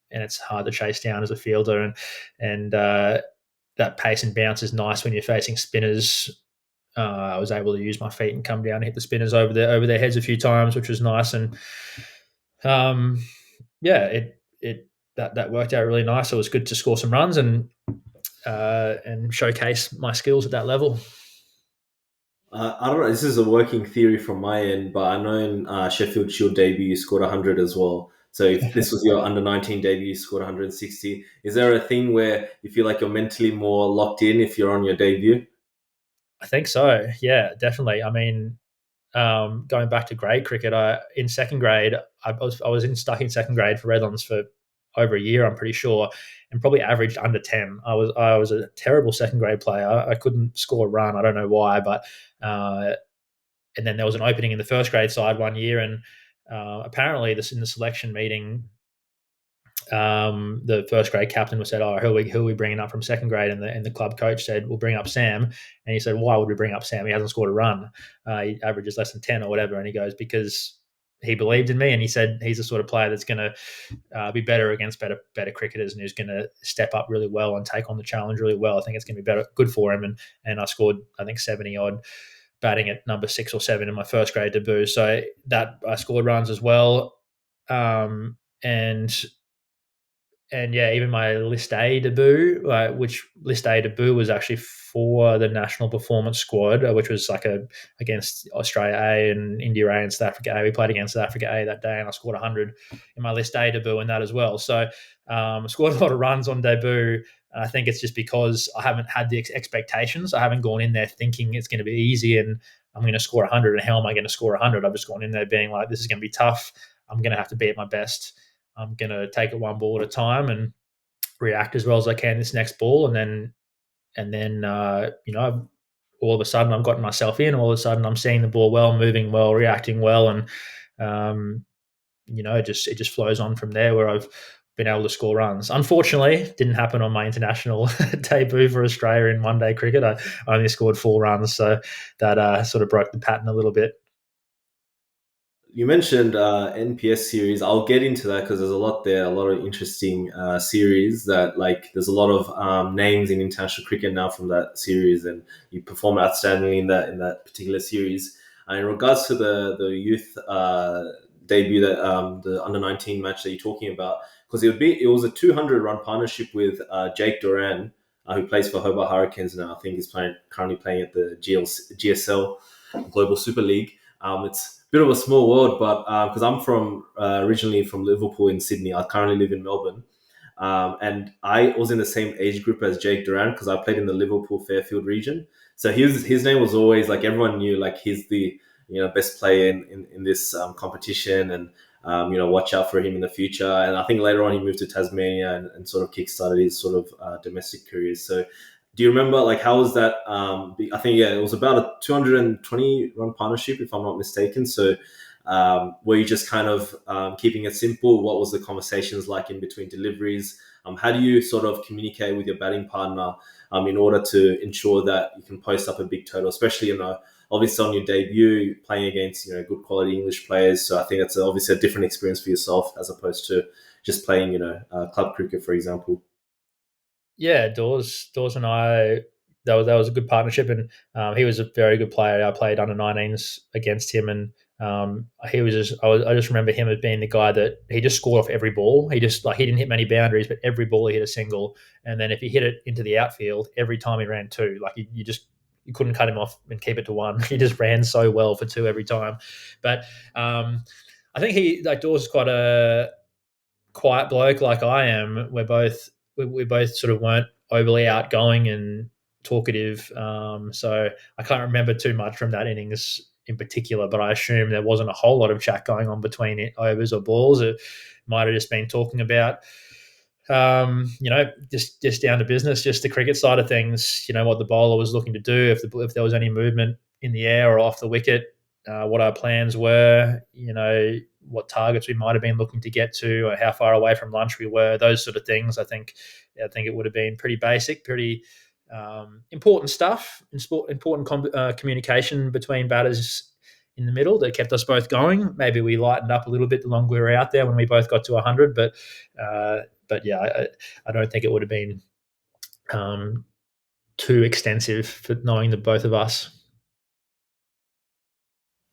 it's hard to chase down as a fielder. And that pace and bounce is nice when you're facing spinners. I was able to use my feet and come down and hit the spinners over their heads a few times, which was nice. And yeah, it that worked out really nice. It was good to score some runs and showcase my skills at that level. I don't know. This is a working theory from my end, but I know in Sheffield Shield debut you scored 100 as well. So if this was your under 19 debut, you scored 160. Is there a thing where you feel like you're mentally more locked in if you're on your debut? I think so. Yeah, definitely. I mean, going back to grade cricket, in second grade, stuck in second grade for Redlands for over a year, I'm pretty sure, and probably averaged under 10. I was a terrible second grade player. I couldn't score a run. I don't know why, but and then there was an opening in the first grade side one year, and apparently this in the selection meeting, the first grade captain was said, "Oh, who are we bringing up from second grade?" And the club coach said, "We'll bring up Sam." And he said, "Why would we bring up Sam? He hasn't scored a run. He averages less than 10 or whatever." And he goes, "Because he believed in me, and he said he's the sort of player that's going to be better against better cricketers, and who's going to step up really well and take on the challenge really well. I think it's going to be good for him." And I scored, I think, 70 odd batting at number 6 or 7 in my first grade debut. So that I scored runs as well. And yeah, even my List A debut, which List A debut was actually for the national performance squad, which was against Australia A and India A and South Africa A. We played against South Africa A that day, and I scored 100 in my List A debut in that as well. So I scored a lot of runs on debut. And I think it's just because I haven't had the expectations. I haven't gone in there thinking it's going to be easy and I'm going to score 100. And how am I going to score 100? I've just gone in there being like, this is going to be tough. I'm going to have to be at my best. I'm going to take it one ball at a time and react as well as I can this next ball. And then all of a sudden I've gotten myself in. All of a sudden I'm seeing the ball well, moving well, reacting well. And, it just flows on from there where I've been able to score runs. Unfortunately, it didn't happen on my international debut for Australia in one-day cricket. I only scored 4 runs, so that sort of broke the pattern a little bit. You mentioned NPS series. I'll get into that because there's a lot there, a lot of interesting series that there's a lot of names in international cricket now from that series, and you perform outstandingly in that particular series. In regards to the youth debut, that the under 19 match that you're talking about, because it was a 200 run partnership with Jake Duran, who plays for Hobart Hurricanes now. I think he's currently playing at the GSL Global Super League. It's bit of a small world, but because I'm originally from Liverpool in Sydney, I currently live in Melbourne, and I was in the same age group as Jake Duran because I played in the Liverpool Fairfield region. So his name was always everyone knew he's the best player in this competition, and watch out for him in the future. And I think later on he moved to Tasmania and sort of kickstarted his sort of domestic career. So do you remember how was that? I think it was about a 220 run partnership, if I'm not mistaken. So were you just kind of keeping it simple? What was the conversations like in between deliveries? How do you sort of communicate with your batting partner in order to ensure that you can post up a big total, especially obviously on your debut, playing against good quality English players. So I think that's obviously a different experience for yourself as opposed to just playing club cricket, for example. Yeah, Dawes and I, that was a good partnership, and he was a very good player. I played under 19s against him, and He was just I just remember him as being the guy that he just scored off every ball. He just he didn't hit many boundaries, but every ball he hit a single. And then if he hit it into the outfield, every time he ran two, you couldn't cut him off and keep it to one. He just ran so well for two every time. But I think Dawes is quite a quiet bloke like I am. We both sort of weren't overly outgoing and talkative. So I can't remember too much from that innings in particular, but I assume there wasn't a whole lot of chat going on between overs or balls. It might have just been talking about just down to business, just the cricket side of things. What the bowler was looking to do, if there was any movement in the air or off the wicket, what our plans were. What targets we might have been looking to get to, or how far away from lunch we were. Those sort of things. I think it would have been pretty basic, pretty important stuff. Important communication between batters in the middle that kept us both going. Maybe we lightened up a little bit the longer we were out there when we both got to 100, but yeah, I don't think it would have been too extensive for knowing the both of us.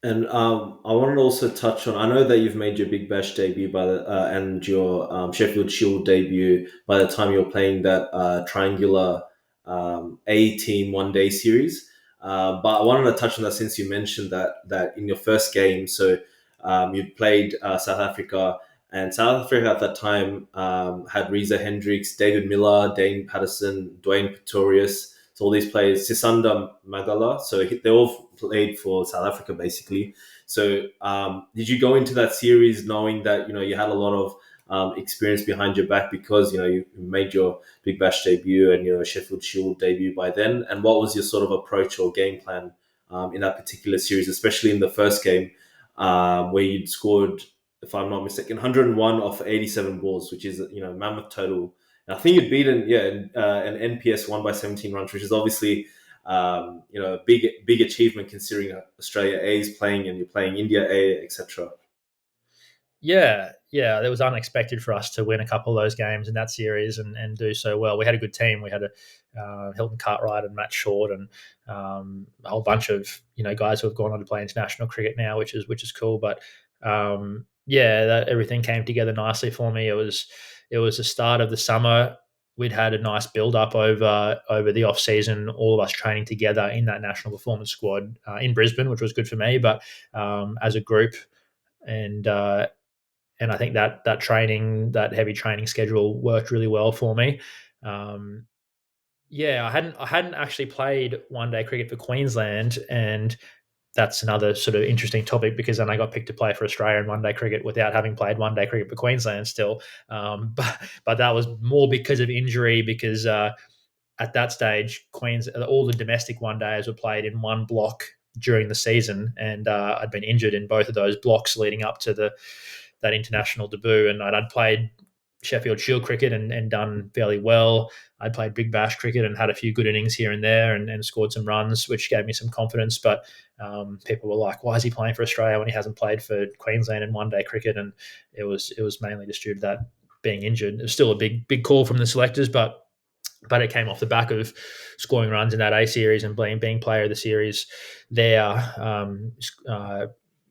And I wanted to also touch on. I know that you've made your Big Bash debut and your Sheffield Shield debut by the time you're playing that triangular A team one day series. But I wanted to touch on that since you mentioned that in your first game, so you played South Africa, and South Africa at that time had Reza Hendricks, David Miller, Dane Patterson, Dwayne Pretorius. So all these players, Sisanda Magala, so they all played for South Africa basically. So did you go into that series knowing that you had a lot of experience behind your back because you made your Big Bash debut and your Sheffield Shield debut by then? And what was your sort of approach or game plan in that particular series, especially in the first game where you'd scored, if I'm not mistaken, 101 off 87 balls, which is mammoth total. And I think you'd beaten an NPS 1 by 17 runs, which is obviously a big achievement considering Australia A is playing and you're playing India A, etc. Yeah, it was unexpected for us to win a couple of those games in that series and do so well. We had a good team. We had Hilton Cartwright and Matt Short and a whole bunch of guys who have gone on to play international cricket now, which is cool. But everything came together nicely for me. It was the start of the summer. We'd had a nice build up over the off season. All of us training together in that national performance squad in Brisbane, which was good for me. But as a group, and I think that heavy training schedule worked really well for me. I hadn't actually played one day cricket for Queensland, and that's another sort of interesting topic because then I got picked to play for Australia in one day cricket without having played one day cricket for Queensland still. But that was more because of injury because at that stage, all the domestic one days were played in one block during the season, and I'd been injured in both of those blocks leading up to that international debut, and I'd played Sheffield Shield cricket and done fairly well. I'd played Big Bash cricket and had a few good innings here and there and scored some runs, which gave me some confidence. But people were like, "Why is he playing for Australia when he hasn't played for Queensland in one day cricket?" And it was mainly just due to that being injured. It was still a big call from the selectors, but it came off the back of scoring runs in that A series and being player of the series there,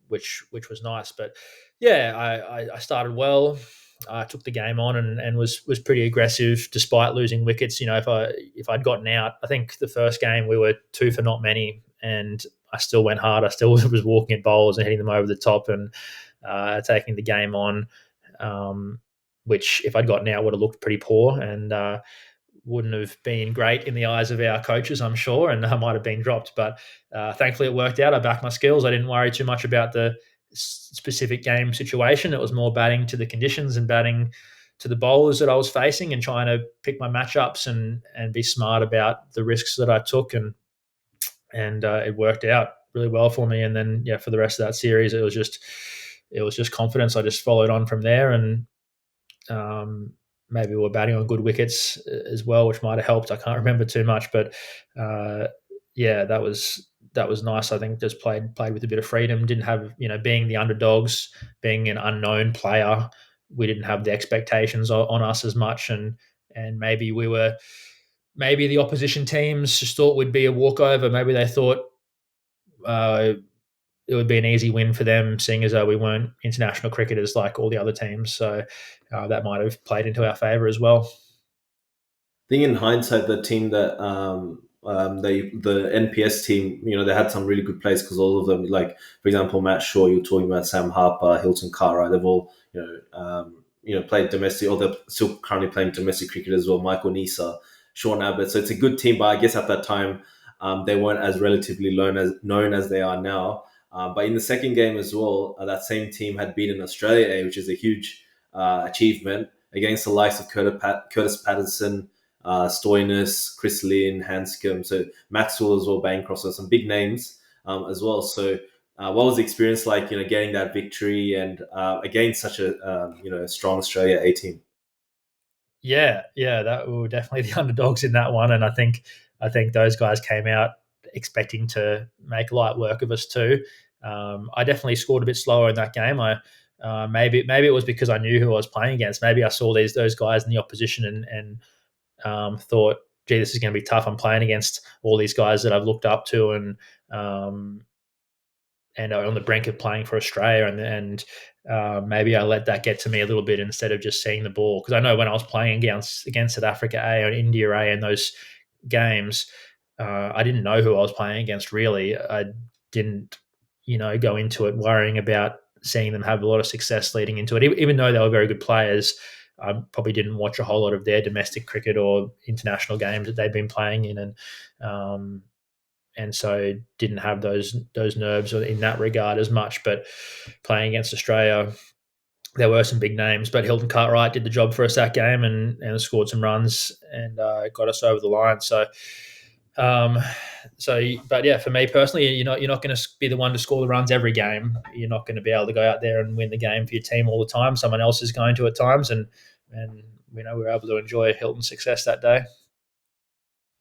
which was nice. But I started well. I took the game on and was pretty aggressive despite losing wickets. If I'd gotten out, I think the first game we were 2 for not many, and I still went hard. I still was walking at bowls and hitting them over the top and taking the game on, which if I'd gotten out would have looked pretty poor and wouldn't have been great in the eyes of our coaches, I'm sure, and I might have been dropped. But thankfully it worked out. I backed my skills. I didn't worry too much about the specific game situation. It was more batting to the conditions and batting to the bowlers that I was facing and trying to pick my matchups and be smart about the risks that I took. And it worked out really well for me. And then, for the rest of that series, it was just confidence. I just followed on from there and, maybe we were batting on good wickets as well, which might have helped. I can't remember too much, but that was nice. I think just played with a bit of freedom. Didn't have being the underdogs, being an unknown player. We didn't have the expectations on us as much, and maybe the opposition teams just thought we'd be a walkover. Maybe they thought it would be an easy win for them, seeing as though we weren't international cricketers like all the other teams. So that might have played into our favour as well. Think in hindsight, the team that the NPS team, they had some really good players because all of them, like for example, Matt Shaw, you're talking about Sam Harper, Hilton Cartwright, they've all played domestic, or they're still currently playing domestic cricket as well. Michael Nisa, Sean Abbott, so it's a good team. But I guess at that time, they weren't as relatively known as they are now. But in the second game as well, that same team had beaten Australia A, which is a huge achievement against the likes of Curtis Patterson, Stoinis, Chris Lynn, Hanscom, so Maxwell as well, Bancroft, so some big names as well. So, what was the experience like, getting that victory and against such a strong Australia A team? Yeah, that we were definitely the underdogs in that one, and I think those guys came out expecting to make light work of us too. I definitely scored a bit slower in that game. Maybe it was because I knew who I was playing against. Maybe I saw those guys in the opposition and thought, gee, this is going to be tough. I'm playing against all these guys that I've looked up to um, and are on the brink of playing for Australia. And maybe I let that get to me a little bit instead of just seeing the ball. Because I know when I was playing against South Africa A or India A in those games, I didn't know who I was playing against really. I didn't, go into it worrying about seeing them have a lot of success leading into it. Even though they were very good players, I probably didn't watch a whole lot of their domestic cricket or international games that they've been playing in, um, and so didn't have those nerves in that regard as much. But playing against Australia, there were some big names, but Hilton Cartwright did the job for us that game and scored some runs and got us over the line. Um, but yeah, for me personally, you're not going to be the one to score the runs every game. You're not going to be able to go out there and win the game for your team all the time. Someone else is going to at times, and we were able to enjoy Hilton's success that day.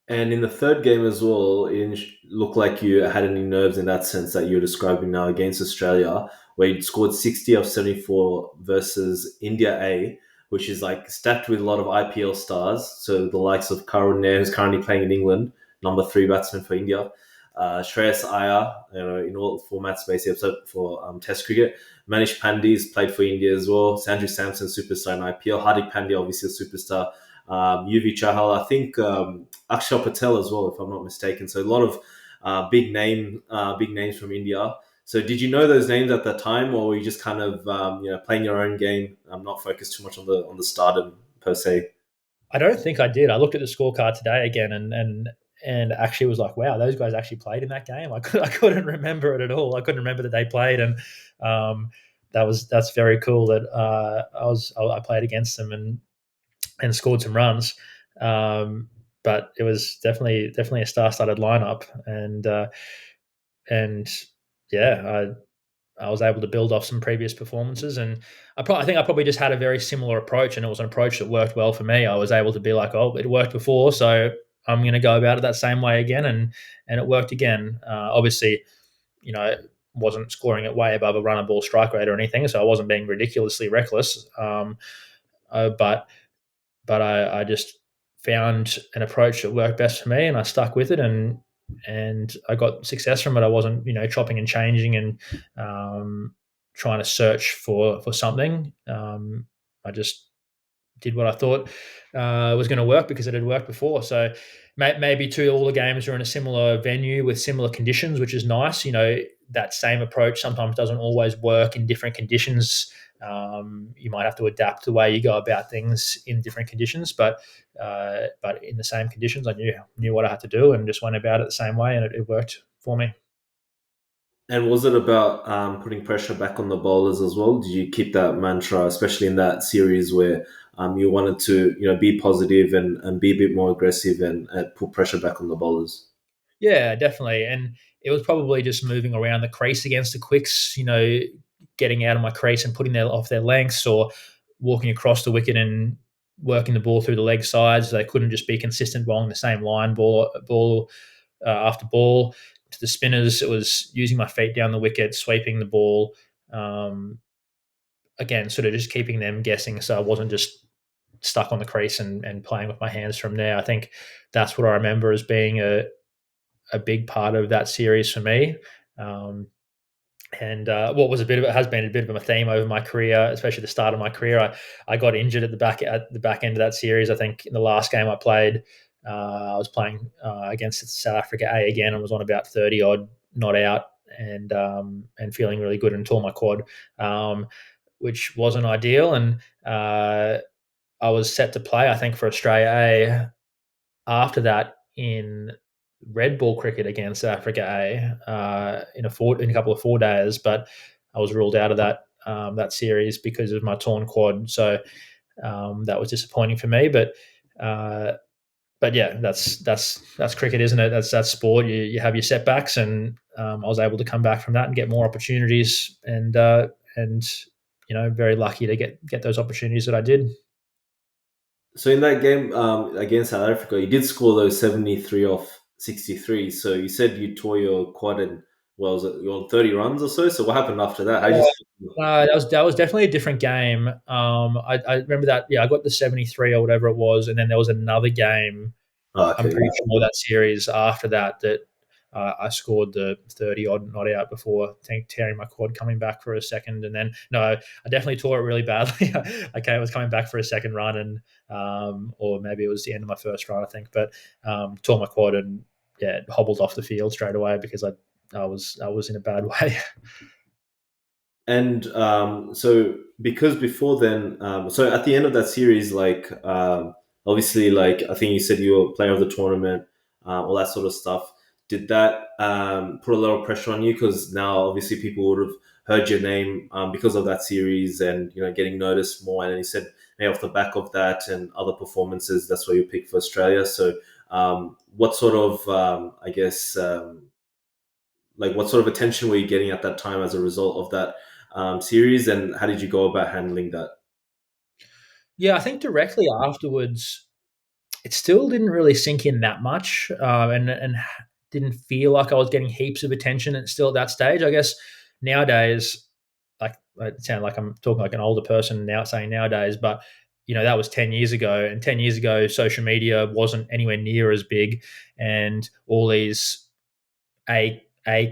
And in the third game as well, it didn't look like you had any nerves in that sense that you're describing now against Australia, where you scored 60 of 74 versus India A, which is like stacked with a lot of IPL stars. So the likes of Karun Nair, who's currently playing in England, number three batsman for India. Shreyas Iyer, in all formats basically, except for Test cricket. Manish Pandey's played for India as well. Sanju Samson, superstar in IPL. Hardik Pandya, obviously a superstar. Yuvi Chahal, I think Akshar Patel as well, if I'm not mistaken. So a lot of big names from India. So did you know those names at that time, or were you just kind of playing your own game, not focused too much on the stardom per se? I don't think I did. I looked at the scorecard today again and actually was like, wow, those guys actually played in that game. I couldn't remember it at all. I couldn't remember that they played, and that's very cool that I played against them and scored some runs. But it was definitely a star-studded lineup, and yeah, I was able to build off some previous performances, and I think I probably just had a very similar approach, and it was an approach that worked well for me. I was able to be like, oh, it worked before, so I'm going to go about it that same way again, and it worked again. Obviously, wasn't scoring it way above a runner ball strike rate or anything, so I wasn't being ridiculously reckless. But I just found an approach that worked best for me, and I stuck with it, and I got success from it. I wasn't chopping and changing and trying to search for something. I just did what I thought was going to work because it had worked before. So maybe too, all the games are in a similar venue with similar conditions, which is nice. That same approach sometimes doesn't always work in different conditions. You might have to adapt the way you go about things in different conditions, but in the same conditions, I knew what I had to do and just went about it the same way, and it worked for me. And was it about putting pressure back on the bowlers as well? Did you keep that mantra, especially in that series where you wanted to, be positive and be a bit more aggressive and put pressure back on the bowlers? Yeah, definitely. And it was probably just moving around the crease against the quicks, getting out of my crease and putting them off their lengths, or walking across the wicket and working the ball through the leg sides. They couldn't just be consistent bowling the same line ball after ball. To the spinners, it was using my feet down the wicket, sweeping the ball. Um, Again, sort of just keeping them guessing, so I wasn't just stuck on the crease and playing with my hands from there. I think that's what I remember as being a big part of that series for me. Um, And what was has been a bit of a theme over my career, especially the start of my career. I got injured at the back end of that series. I think in the last game I played, I was playing against South Africa A again and was on about 30 odd, not out, and feeling really good and tore my quad, which wasn't ideal. And I was set to play, I think, for Australia A after that in red ball cricket against Africa A in a couple of 4 days, but I was ruled out of that series because of my torn quad. So that was disappointing for me. Uh, but yeah, that's cricket, isn't it? That's sport. You have your setbacks, and I was able to come back from that and get more opportunities, and very lucky to get those opportunities that I did. So in that game against South Africa, you did score those 73 off 63. So you said you tore your quad and well, was it, you're on 30 runs or so? So what happened after that? How did you? That was definitely a different game. I remember that. Yeah, I got the 73 or whatever it was, and then there was another game. Oh, I'm okay. pretty sure that series after that I scored the 30 odd not out before tearing my quad coming back for a second, and then no, I definitely tore it really badly. Okay, I was coming back for a second run, and or maybe it was the end of my first run, I think, but tore my quad and yeah, hobbled off the field straight away because I was in a bad way. And so because before then, so at the end of that series, like obviously, like I think you said you were player of the tournament, all that sort of stuff. Did that put a lot of pressure on you? Because now obviously people would have heard your name because of that series, and getting noticed more. And then you said maybe off the back of that and other performances, that's why you picked for Australia. So what sort of I guess like what sort of attention were you getting at that time as a result of that series, and how did you go about handling that? Yeah, I think directly afterwards, it still didn't really sink in that much, and didn't feel like I was getting heaps of attention. And still at that stage, I guess nowadays, like it sounds like I'm talking like an older person now saying nowadays, but that was 10 years ago, and 10 years ago, social media wasn't anywhere near as big, and all these a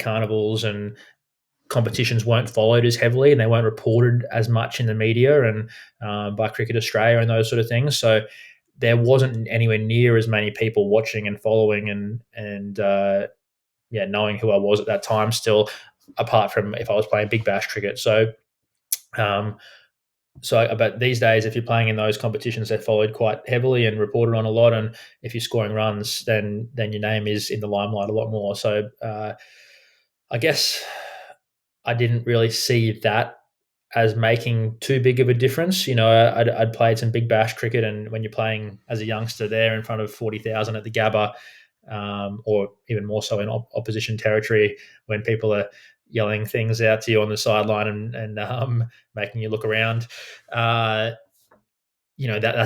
carnivals and competitions weren't followed as heavily, and they weren't reported as much in the media and by Cricket Australia and those sort of things. So there wasn't anywhere near as many people watching and following and yeah, knowing who I was at that time. Still, apart from if I was playing Big Bash cricket. Um, but these days, if you're playing in those competitions, they're followed quite heavily and reported on a lot. And if you're scoring runs, then your name is in the limelight a lot more. So I guess I didn't really see that as making too big of a difference. I'd played some Big Bash cricket, and when you're playing as a youngster there in front of 40,000 at the Gabba, or even more so in opposition territory, when people are yelling things out to you on the sideline and making you look around, that's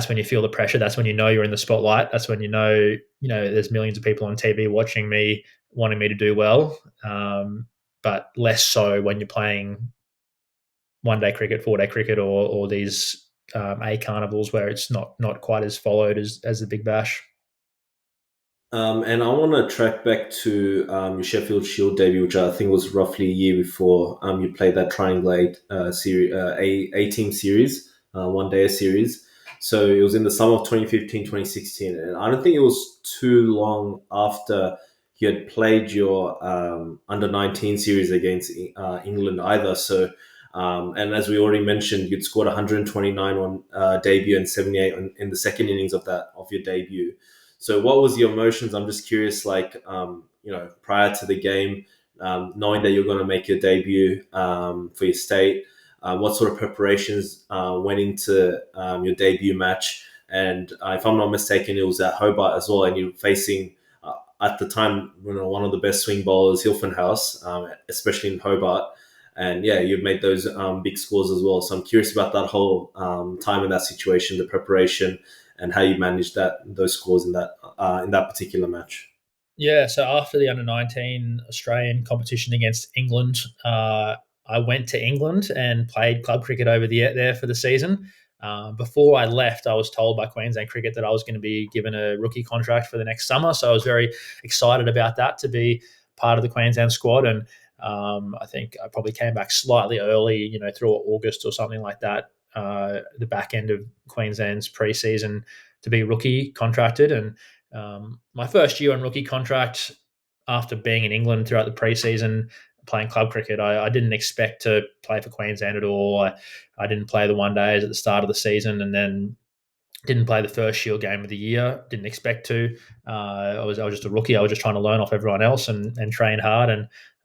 when you feel the pressure. That's when you're in the spotlight. That's when there's millions of people on TV watching me, wanting me to do well. But less so when you're playing 1 day cricket, 4 day cricket, or these A carnivals where it's not quite as followed as the Big Bash. And I want to track back to your Sheffield Shield debut, which I think was roughly a year before you played that Triangle series, a team series, 1 day series. So it was in the summer of 2015, 2016. And I don't think it was too long after you had played your under 19 series against England either. So, and as we already mentioned, you'd scored 129 on debut and 78 in the second innings of your debut. So, what was your emotions? I'm just curious, like, prior to the game, knowing that you're going to make your debut for your state, what sort of preparations went into your debut match? And if I'm not mistaken, it was at Hobart as well, and you're facing, at the time, one of the best swing bowlers, Hilfenhaus, especially in Hobart. And yeah, you've made those big scores as well. So I'm curious about that whole time in that situation, the preparation, and how you managed those scores in that particular match. Yeah, so after the under 19 Australian competition against England, I went to England and played club cricket over there for the season. Before I left, I was told by Queensland Cricket that I was going to be given a rookie contract for the next summer. So I was very excited about that, to be part of the Queensland squad. And I think I probably came back slightly early, through August or something like that, the back end of Queensland's preseason to be rookie contracted. And my first year on rookie contract after being in England throughout the preseason, playing club cricket, I didn't expect to play for Queensland at all. I didn't play the one days at the start of the season, and then didn't play the first Shield game of the year. Didn't expect to. I was just a rookie. I was just trying to learn off everyone else and train hard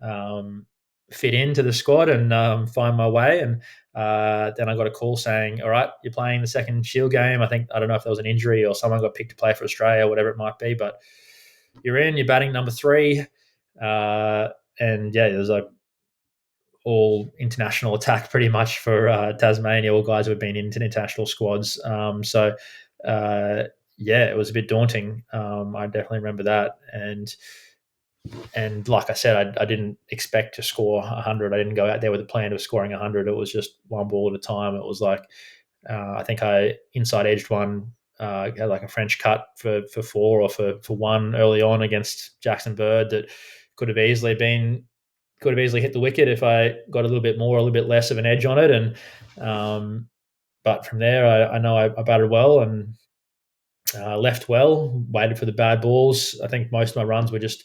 and fit into the squad and find my way. And then I got a call saying, "All right, you're playing the second Shield game." I don't know if there was an injury or someone got picked to play for Australia, whatever it might be, but you're in. You're batting number 3, and yeah, there's like all international attack pretty much for Tasmania, all guys who have been into international squads. So yeah, it was a bit daunting. I definitely remember that. And like I said, I didn't expect to score 100. I didn't go out there with a plan of scoring 100. It was just one ball at a time. It was like, I think I inside edged one, had like a French cut for 4 or for 1 early on against Jackson Bird that could have easily hit the wicket if I got a little bit more, a little bit less of an edge on it. And but from there, I know I batted well and left well, waited for the bad balls. I think most of my runs were just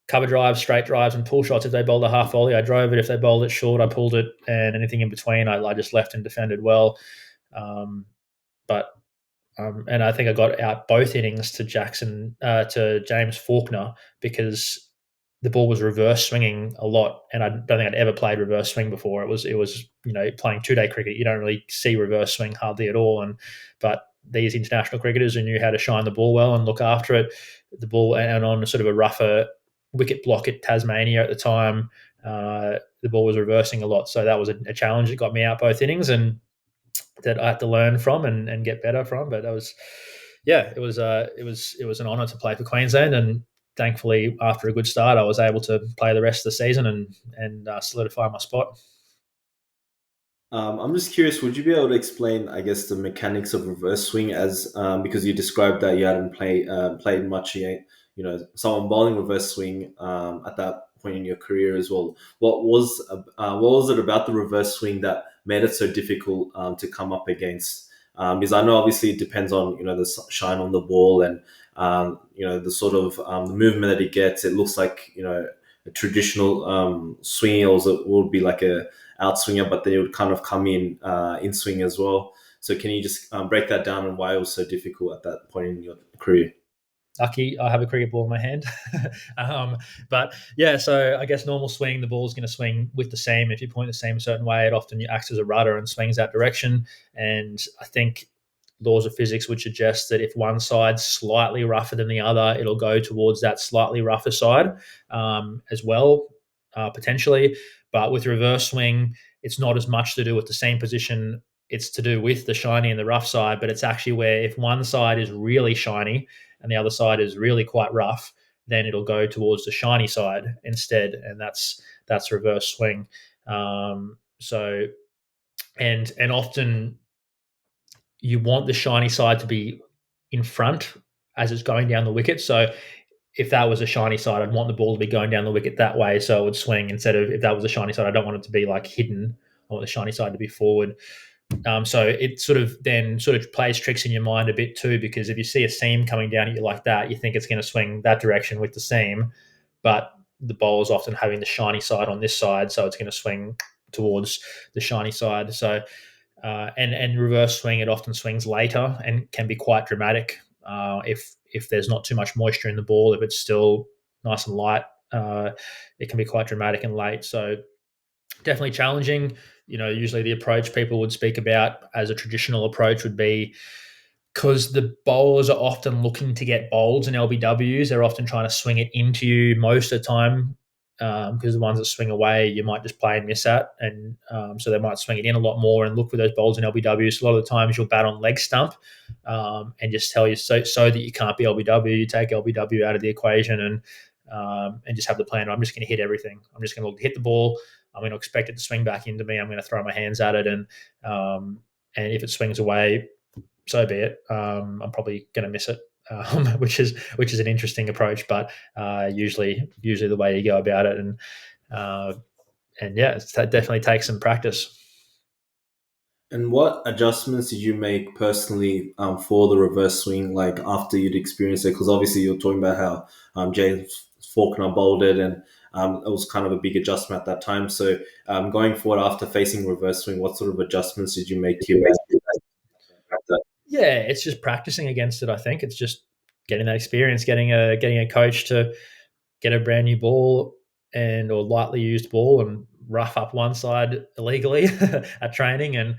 cover drives, straight drives, and pull shots. If they bowled a half volley, I drove it. If they bowled it short, I pulled it, and anything in between, I just left and defended well. But and I think I got out both innings to James Faulkner because the ball was reverse swinging a lot, and I don't think I'd ever played reverse swing before. It was playing 2-day cricket. You don't really see reverse swing hardly at all, but these international cricketers who knew how to shine the ball well and look after it, the ball, and on sort of a rougher wicket block at Tasmania at the time, the ball was reversing a lot. So that was a challenge that got me out both innings, and that I had to learn from and get better from. But it was an honour to play for Queensland, and thankfully after a good start, I was able to play the rest of the season and solidify my spot. I'm just curious, would you be able to explain, I guess, the mechanics of reverse swing as because you described that you hadn't played much yet, someone bowling reverse swing at that point in your career as well. What was it about the reverse swing that made it so difficult to come up against? Because I know obviously it depends on the shine on the ball and the sort of the movement that it gets. It looks like a traditional swing also would be like a outswinger, but then it would kind of come in swing as well. So can you just break that down and why it was so difficult at that point in your career? Lucky I have a cricket ball in my hand. But yeah, so I guess normal swing, the ball's going to swing with the seam. If you point the seam a certain way, it often acts as a rudder and swings that direction. And I think laws of physics would suggest that if one side's slightly rougher than the other, it'll go towards that slightly rougher side as well, potentially. But with reverse swing, it's not as much to do with the same position. It's to do with the shiny and the rough side, but it's actually where if one side is really shiny and the other side is really quite rough, then it'll go towards the shiny side instead, and that's reverse swing. So and often you want the shiny side to be in front as it's going down the wicket. So if that was a shiny side, I'd want the ball to be going down the wicket that way, so it would swing instead of if that was a shiny side. I don't want it to be like hidden. I want the shiny side to be forward. So it sort of plays tricks in your mind a bit too, because if you see a seam coming down at you like that, you think it's going to swing that direction with the seam, but the bowler's often having the shiny side on this side, so it's going to swing towards the shiny side. So and reverse swing, it often swings later and can be quite dramatic if there's not too much moisture in the ball. If it's still nice and light, it can be quite dramatic and late. So definitely challenging. Usually the approach people would speak about as a traditional approach would be, because the bowlers are often looking to get bowls and LBWs, they're often trying to swing it into you most of the time, because the ones that swing away, you might just play and miss at. And so they might swing it in a lot more and look for those bowls and LBWs. So a lot of the times you'll bat on leg stump and just tell you so that you can't be LBW, you take LBW out of the equation and just have the plan. I'm just going to hit everything. I'm just going to hit the ball. I'm going to expect it to swing back into me. I'm going to throw my hands at it, and if it swings away, so be it. I'm probably going to miss it, which is an interesting approach, but usually the way you go about it. And Uh, and yeah, it definitely takes some practice. And what adjustments did you make personally for the reverse swing, like after you'd experienced it? Because obviously you're talking about how James Faulkner bowled it, and it was kind of a big adjustment at that time. So going forward after facing reverse swing, what sort of adjustments did you make to your base? Yeah, it's just practicing against it. I think it's just getting that experience, getting a coach to get a brand new ball and or lightly used ball and rough up one side illegally at training and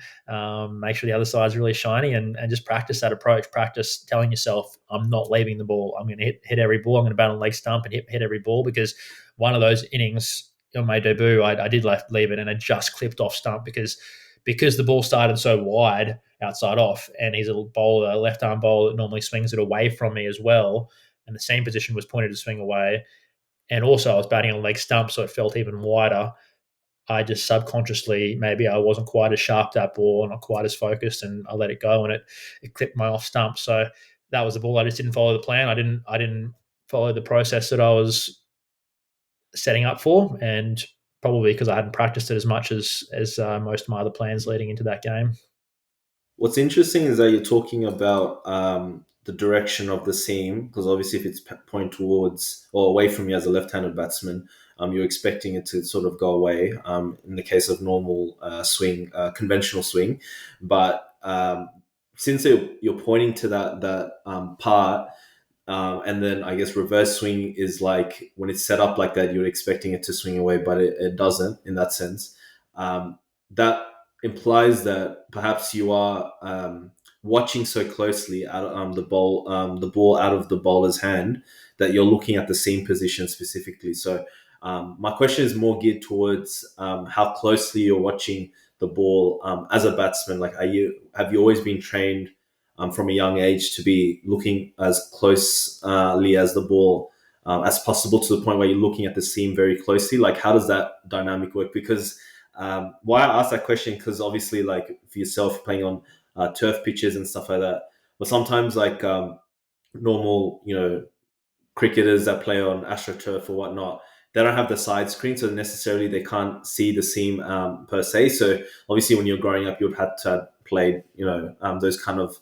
make sure the other side's really shiny and just practice that approach. Practice telling yourself, I'm not leaving the ball. I'm going to hit every ball. I'm going to bat on leg stump and hit every ball because one of those innings on my debut, I did leave it and it just clipped off stump because the ball started so wide outside off and he's a bowler, a left arm bowler that normally swings it away from me as well. And the same position was pointed to swing away and also I was batting on leg stump, so it felt even wider. I just subconsciously maybe I wasn't quite as sharp that ball, not quite as focused, and I let it go, and it clipped my off stump. So that was the ball. I just didn't follow the plan. I didn't follow the process that I was setting up for, and probably because I hadn't practiced it as much as most of my other plans leading into that game. What's interesting is that you're talking about the direction of the seam, because obviously if it's point towards or away from you as a left-handed batsman, you're expecting it to sort of go away in the case of normal swing, conventional swing. But since you're pointing to that part, and then I guess reverse swing is like when it's set up like that, you're expecting it to swing away, but it doesn't in that sense. That implies that perhaps you are watching so closely at the ball out of the bowler's hand that you're looking at the seam position specifically. So my question is more geared towards how closely you're watching the ball as a batsman. Like, have you always been trained from a young age to be looking as closely as the ball as possible to the point where you're looking at the seam very closely? Like, how does that dynamic work? Because why I asked that question, because obviously, like for yourself, playing on turf pitches and stuff like that, but sometimes like normal, cricketers that play on AstroTurf or whatnot, they don't have the side screen, so necessarily they can't see the seam per se. So obviously, when you're growing up, you'd have to play, those kind of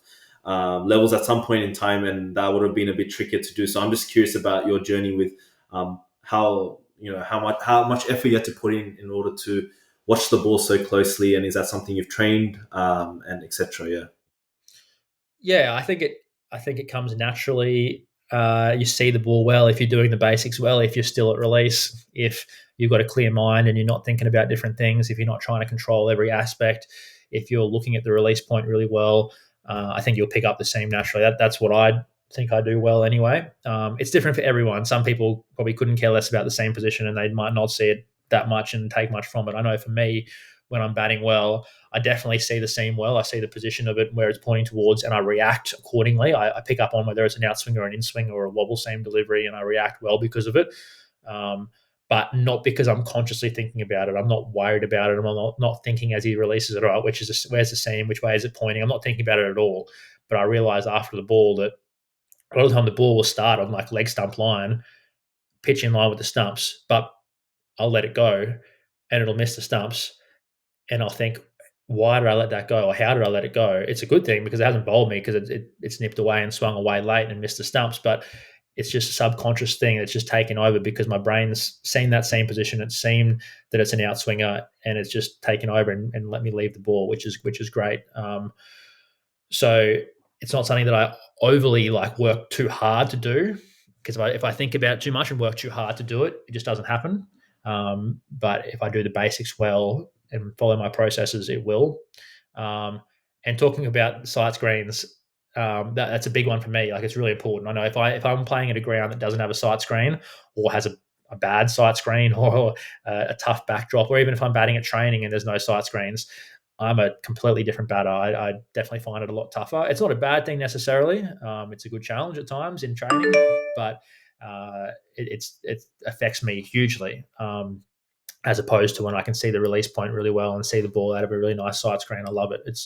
levels at some point in time, and that would have been a bit trickier to do. So I'm just curious about your journey with how much effort you had to put in order to watch the ball so closely, and is that something you've trained and etc. Yeah. Yeah, I think it comes naturally. You see the ball well if you're doing the basics well. If you're still at release, if you've got a clear mind and you're not thinking about different things, if you're not trying to control every aspect, if you're looking at the release point really well, I think you'll pick up the seam naturally. That's what I think I do well anyway. It's different for everyone. Some people probably couldn't care less about the same position and they might not see it that much and take much from it. I know for me, when I'm batting well, I definitely see the seam well. I see the position of it where it's pointing towards, and I react accordingly. I pick up on whether it's an outswing or an inswing or a wobble seam delivery, and I react well because of it. But not because I'm consciously thinking about it. I'm not worried about it. I'm not thinking as he releases it, where's the seam, which way is it pointing? I'm not thinking about it at all. But I realize after the ball that a lot of the time the ball will start on like leg stump line, pitch in line with the stumps, but I'll let it go and it'll miss the stumps and I'll think, why did I let that go? Or how did I let it go? It's a good thing because it hasn't bowled me because it's nipped away and swung away late and missed the stumps. But it's just a subconscious thing that's just taken over because my brain's seen that same position. It's seen that it's an outswinger and it's just taken over and let me leave the ball, which is great. So it's not something that I overly like work too hard to do because if I think about it too much and work too hard to do it, it just doesn't happen. But if I do the basics well and follow my processes, it will. Um, and talking about side screens, that's a big one for me. Like it's really important. I know if I'm playing at a ground that doesn't have a side screen or has a bad side screen or a tough backdrop, or even if I'm batting at training and there's no side screens, I'm a completely different batter. I definitely find it a lot tougher. It's not a bad thing necessarily. It's a good challenge at times in training, but it affects me hugely. As opposed to when I can see the release point really well and see the ball out of a really nice side screen. I love it. It's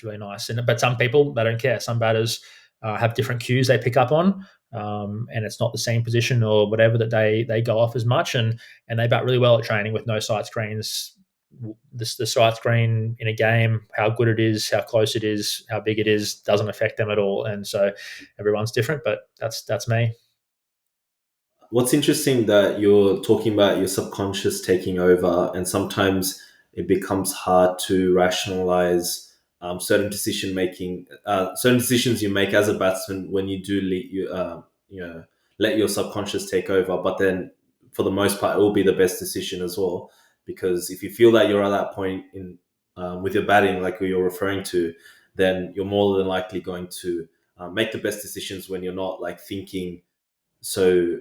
really nice. But some people they don't care. Some batters have different cues they pick up on. and it's not the same position or whatever that they go off as much, and they bat really well at training with no side screens. The side screen in a game, how good it is, how close it is, how big it is, doesn't affect them at all. And so everyone's different, but that's me. What's interesting that you're talking about your subconscious taking over, and sometimes it becomes hard to rationalize certain decision making, certain decisions you make as a batsman when you do you know, let your subconscious take over. But then, for the most part, it will be the best decision as well, because if you feel that you're at that point in with your batting, like you're referring to, then you're more than likely going to make the best decisions when you're not like thinking so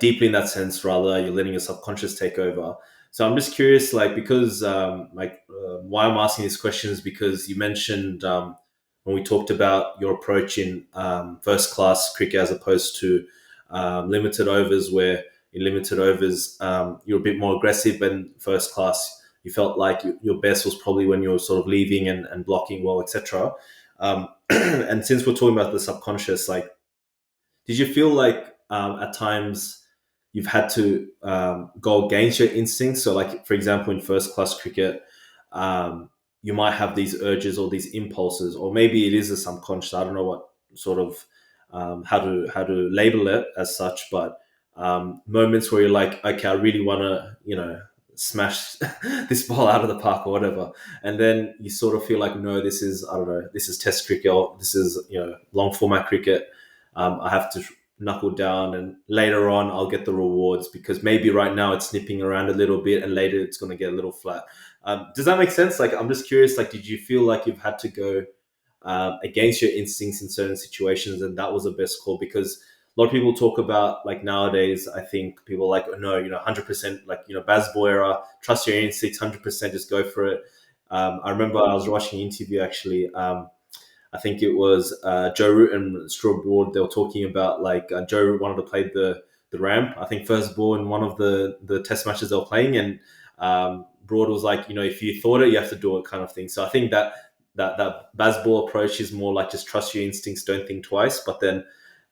deeply in that sense. Rather, you're letting your subconscious take over. So I'm just curious, like, because why I'm asking this question is because you mentioned when we talked about your approach in first class cricket as opposed to limited overs, where in limited overs you're a bit more aggressive, and first class you felt like your best was probably when you were sort of leaving and blocking well, etc. And since we're talking about the subconscious, like, did you feel like at times you've had to go against your instincts? So, like, for example, in first class cricket, you might have these urges or these impulses, or maybe it is a subconscious. I don't know what sort of how to label it as such, but moments where you're like, okay, I really want to, smash this ball out of the park or whatever, and then you sort of feel like, no, this is, I don't know, this is Test cricket, or this is long format cricket. I have to knuckle down, and later on I'll get the rewards, because maybe right now it's snipping around a little bit and later it's going to get a little flat. Does that make sense? Like, I'm just curious, like, did you feel like you've had to go against your instincts in certain situations, and that was the best call? Because a lot of people talk about, like, nowadays, I think people are like, oh no, 100%, like, Basball era, trust your instincts, 100%, just go for it. I remember I was watching an interview actually. I think it was Joe Root and Straw Broad. They were talking about, like, Joe Root wanted to play the ramp, I think first ball in one of the test matches they were playing, and Broad was like, if you thought it, you have to do it, kind of thing. So I think that Basball approach is more like, just trust your instincts, don't think twice. But then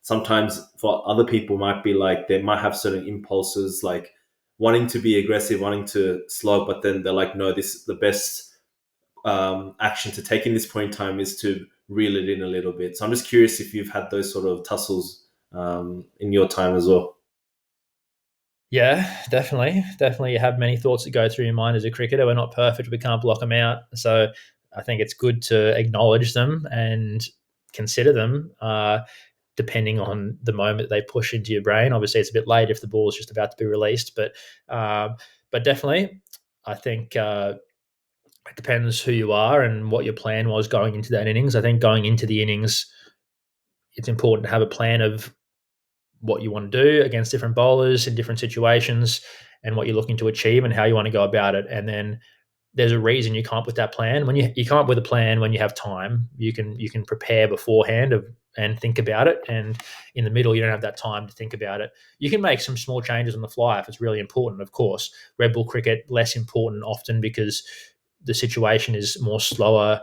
sometimes for other people might be like, they might have certain impulses, like wanting to be aggressive, wanting to slog, but then they're like, no, this is the best action to take in this point in time is to reel it in a little bit. So I'm just curious if you've had those sort of tussles in your time as well. Yeah, definitely. You have many thoughts that go through your mind as a cricketer. We're not perfect. We can't block them out. So I think it's good to acknowledge them and consider them, depending on the moment they push into your brain. Obviously, it's a bit late if the ball is just about to be released, but definitely, I think it depends who you are and what your plan was going into that innings. I think going into the innings, it's important to have a plan of what you want to do against different bowlers in different situations, and what you're looking to achieve and how you want to go about it. And then there's a reason you come up with that plan. When you come up with a plan when you have time, you can prepare beforehand and think about it. And in the middle, you don't have that time to think about it. You can make some small changes on the fly if it's really important. Of course, red ball cricket less important often because the situation is more slower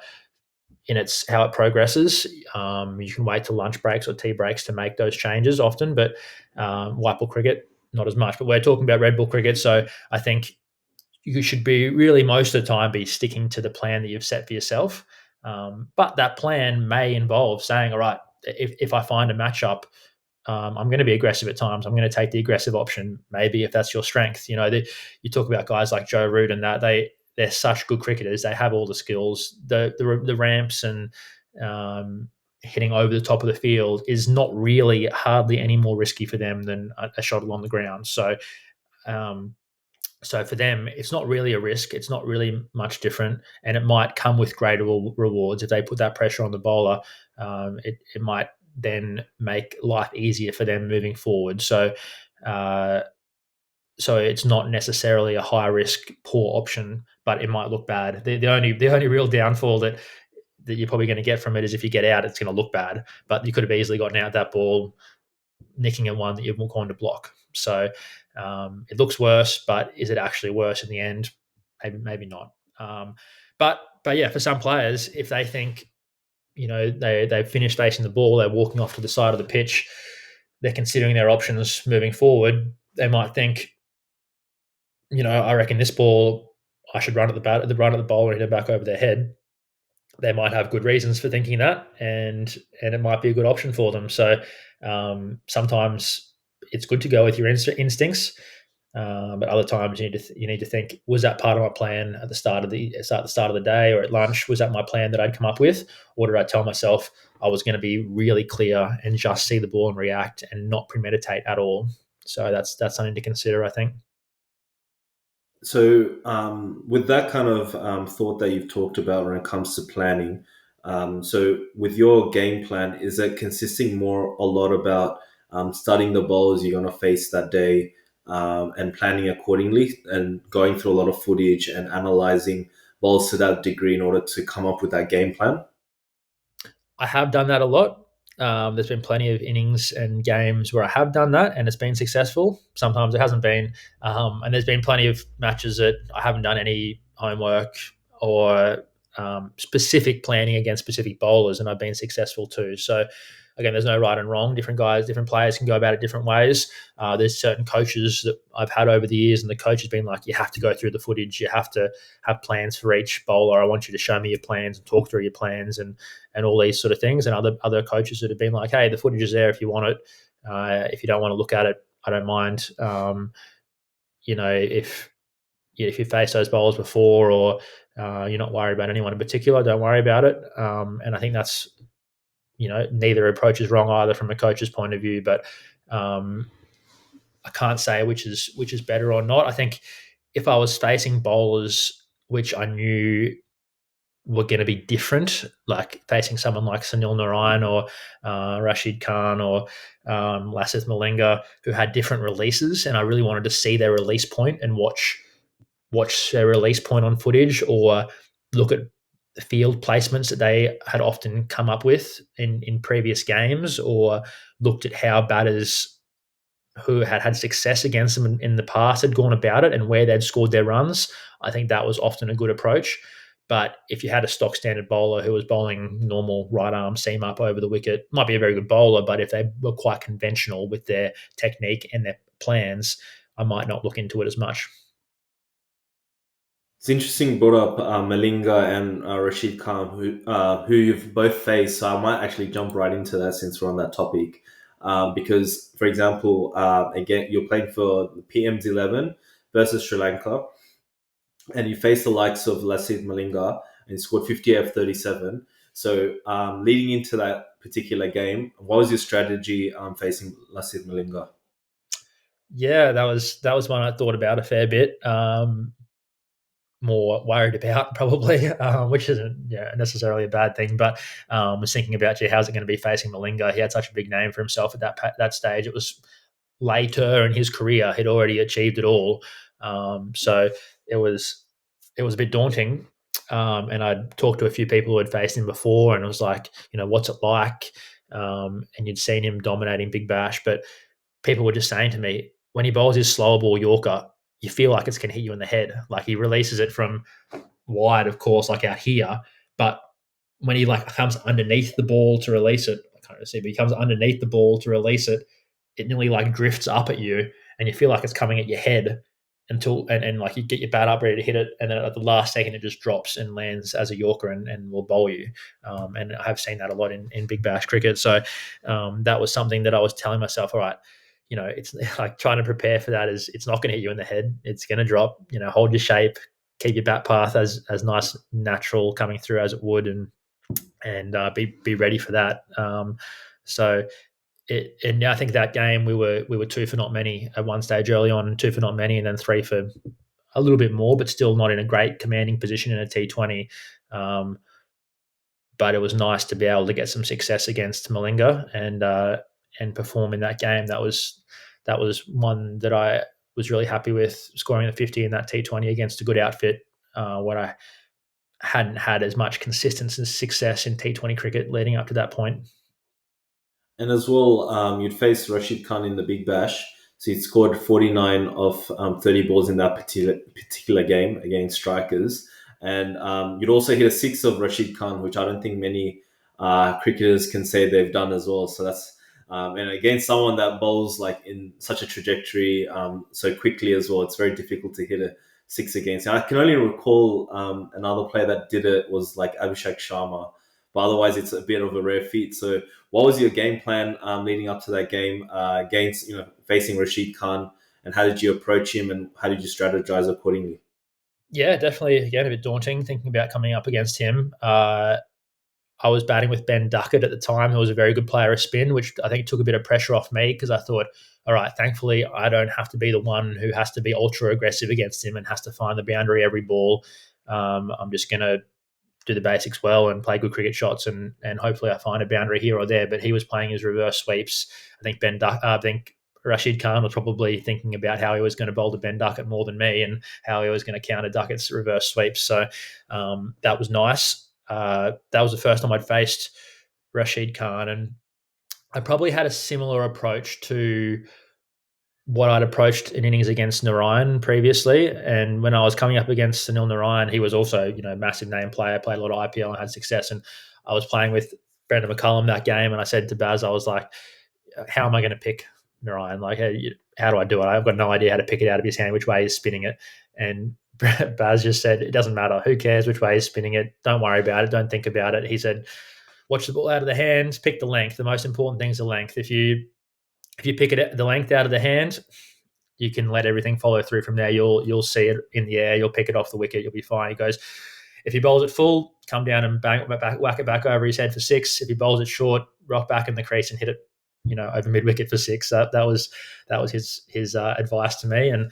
in its how it progresses. You can wait till lunch breaks or tea breaks to make those changes often, but white ball cricket not as much. But we're talking about red ball cricket, so I think you should be really most of the time be sticking to the plan that you've set for yourself. But that plan may involve saying, all right, if I find a matchup, I'm going to be aggressive at times. I'm going to take the aggressive option. Maybe if that's your strength, you talk about guys like Joe Root and that they're such good cricketers. They have all the skills. The ramps and hitting over the top of the field is not really hardly any more risky for them than a shot along the ground. Um, so for them, it's not really a risk. It's not really much different, and it might come with greater rewards if they put that pressure on the bowler. It might then make life easier for them moving forward. Uh, so it's not necessarily a high risk, poor option, but it might look bad. The only real downfall that you're probably going to get from it is if you get out, it's going to look bad. But you could have easily gotten out that ball, nicking a one that you're going to block. So it looks worse, but is it actually worse in the end? Maybe not. But yeah, for some players, if they think they've finished facing the ball, they're walking off to the side of the pitch, they're considering their options moving forward, they might think, I reckon this ball I should run at the bowler and hit it back over their head. They might have good reasons for thinking that, and it might be a good option for them. So sometimes it's good to go with your instincts, but other times you need to think: was that part of my plan at the start of the day or at lunch? Was that my plan that I'd come up with, or did I tell myself I was going to be really clear and just see the ball and react and not premeditate at all? So that's something to consider, I think. So, with that kind of thought that you've talked about when it comes to planning, so with your game plan, is it consisting more a lot about studying the bowlers you're going to face that day and planning accordingly and going through a lot of footage and analyzing bowls to that degree in order to come up with that game plan? I have done that a lot. There's been plenty of innings and games where I have done that and it's been successful. Sometimes it hasn't been. And there's been plenty of matches that I haven't done any homework or specific planning against specific bowlers and I've been successful too. So, again, there's no right and wrong. Different players can go about it different ways. There's certain coaches that I've had over the years, and the coach has been like, you have to go through the footage. You have to have plans for each bowler. I want you to show me your plans and talk through your plans and all these sort of things. And other coaches that have been like, hey, the footage is there if you want it. If you don't want to look at it, I don't mind. If you face those bowlers before or you're not worried about anyone in particular, don't worry about it. And I think that's, neither approach is wrong either from a coach's point of view, but I can't say which is better or not. I think if I was facing bowlers which I knew were going to be different, like facing someone like Sunil Narayan or Rashid Khan or Lasith Malinga, who had different releases, and I really wanted to see their release point and watch their release point on footage or look at the field placements that they had often come up with in previous games or looked at how batters who had success against them in the past had gone about it and where they'd scored their runs. I think that was often a good approach. But if you had a stock standard bowler who was bowling normal right arm seam up over the wicket, might be a very good bowler, but if they were quite conventional with their technique and their plans, I might not look into it as much. It's interesting you brought up Malinga and Rashid Khan, who you've both faced. So I might actually jump right into that since we're on that topic. Because, for example, again, you're playing for the PM's 11 versus Sri Lanka, and you faced the likes of Lasith Malinga and scored 50 out of 37. So, leading into that particular game, what was your strategy facing Lasith Malinga? Yeah, that was one I thought about a fair bit. More worried about probably, which isn't necessarily a bad thing. But was thinking about, gee, how's it going to be facing Malinga? He had such a big name for himself at that stage. It was later in his career; he'd already achieved it all. So it was a bit daunting. And I'd talked to a few people who had faced him before, and it was like, what's it like? And you'd seen him dominating Big Bash, but people were just saying to me, when he bowls his slower ball Yorker, you feel like it's going to hit you in the head. Like he releases it from wide, of course, like out here, but when he like comes underneath the ball to release it, I can't really see, but he comes underneath the ball to release it, it nearly like drifts up at you, and you feel like it's coming at your head and like you get your bat up ready to hit it, and then at the last second it just drops and lands as a Yorker and will bowl you. And I have seen that a lot in Big Bash cricket. So that was something that I was telling myself, all right, it's like trying to prepare for that is it's not going to hit you in the head. It's going to drop. Hold your shape, keep your bat path as nice, natural coming through as it would, and be ready for that. So and I think that game we were two for not many at one stage early on, two for not many, and then three for a little bit more, but still not in a great commanding position in a T20. But it was nice to be able to get some success against Malinga and perform in that game. That was one that I was really happy with, scoring the 50 in that T20 against a good outfit when I hadn't had as much consistency and success in T20 cricket leading up to that point. And as well, you'd face Rashid Khan in the Big Bash. So he'd scored 49 of 30 balls in that particular game against strikers. And you'd also hit a six of Rashid Khan, which I don't think many cricketers can say they've done as well. So that's And against someone that bowls like in such a trajectory so quickly as well, it's very difficult to hit a six against. And I can only recall another player that did it was like Abhishek Sharma, but otherwise it's a bit of a rare feat. So, what was your game plan leading up to that game against facing Rashid Khan, and how did you approach him, and how did you strategize accordingly? Yeah, definitely. Again, a bit daunting thinking about coming up against him. I was batting with Ben Duckett at the time, who was a very good player of spin, which I think took a bit of pressure off me because I thought, all right, thankfully, I don't have to be the one who has to be ultra aggressive against him and has to find the boundary every ball. I'm just going to do the basics well and play good cricket shots, and hopefully I find a boundary here or there. But he was playing his reverse sweeps. I think Rashid Khan was probably thinking about how he was going to bowl to Ben Duckett more than me, and how he was going to counter Duckett's reverse sweeps. So that was nice. That was the first time I'd faced Rashid Khan, and I probably had a similar approach to what I'd approached in innings against Narayan previously. And when I was coming up against Sunil Narayan, he was also, massive name player, played a lot of IPL and had success. And I was playing with Brendan McCullum that game, and I said to Baz, I was like, how am I going to pick Narayan? Like, how do I do it? I've got no idea how to pick it out of his hand, which way he's spinning it. And Baz just said, it doesn't matter. Who cares which way he's spinning it? Don't worry about it. Don't think about it. He said, watch the ball out of the hands, pick the length. The most important thing is the length. If you pick it the length out of the hand, you can let everything follow through from there. You'll see it in the air. You'll pick it off the wicket. You'll be fine. He goes, if he bowls it full, come down and whack it back over his head for six. If he bowls it short, rock back in the crease and hit it, over mid wicket for six. That was his advice to me. And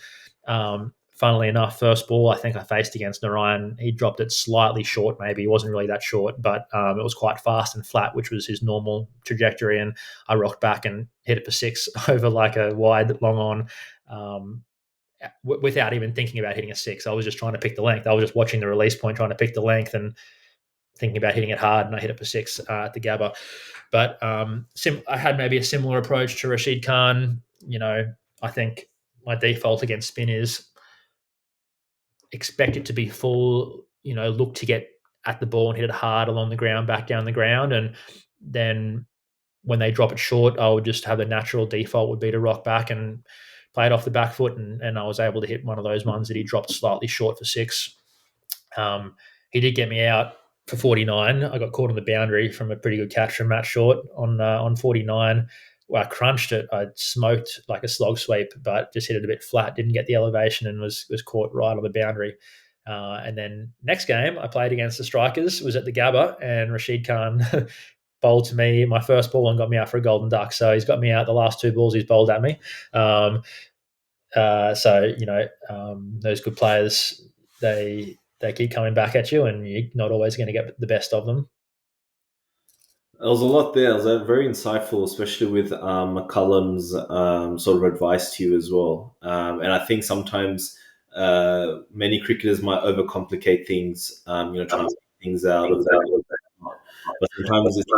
funnily enough, first ball I think I faced against Narayan, he dropped it slightly short. Maybe it wasn't really that short, but it was quite fast and flat, which was his normal trajectory. And I rocked back and hit it for six over like a wide long on. Um, Without even thinking about hitting a six. I was just trying to pick the length. I was just watching the release point, trying to pick the length and thinking about hitting it hard, and I hit it for six at the Gabba. But I had maybe a similar approach to Rashid Khan. I think my default against spin is expect it to be full, look to get at the ball and hit it hard along the ground, back down the ground. And then when they drop it short, I would just have the natural default would be to rock back and play it off the back foot. And I was able to hit one of those ones that he dropped slightly short for six. He did get me out for 49. I got caught on the boundary from a pretty good catch from Matt Short on 49. Well, I crunched it. I smoked like a slog sweep, but just hit it a bit flat. Didn't get the elevation and was caught right on the boundary. And then next game I played against the Strikers, was at the Gabba, and Rashid Khan bowled to me my first ball and got me out for a golden duck. So he's got me out the last two balls he's bowled at me. Those good players, they keep coming back at you, and you're not always going to get the best of them. There was a lot there. It was very insightful, especially with McCullum's sort of advice to you as well. And I think sometimes many cricketers might overcomplicate things, trying to make things out of that. But sometimes it's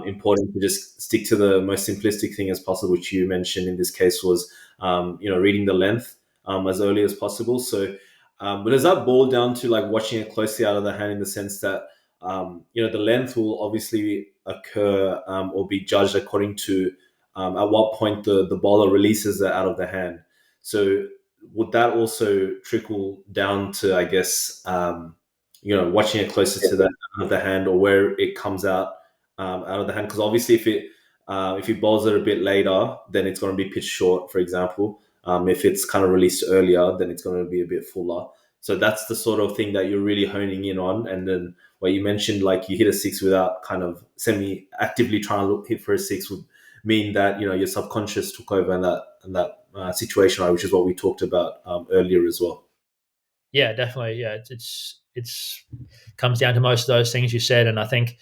important to just stick to the most simplistic thing as possible, which you mentioned in this case was, reading the length as early as possible. So, but does that boil down to like watching it closely out of the hand in the sense that, the length will obviously occur or be judged according to at what point the bowler releases it out of the hand. So would that also trickle down to, I guess, watching it closer to the out of the hand or where it comes out of the hand? Because obviously, if he bowls it a bit later, then it's going to be pitched short, for example. If it's kind of released earlier, then it's going to be a bit fuller. So that's the sort of thing that you're really honing in on. And then what you mentioned, like you hit a six without kind of semi-actively trying to hit for a six, would mean that your subconscious took over in that situation, right, which is what we talked about earlier as well. Yeah, definitely. Yeah, it's comes down to most of those things you said, and I think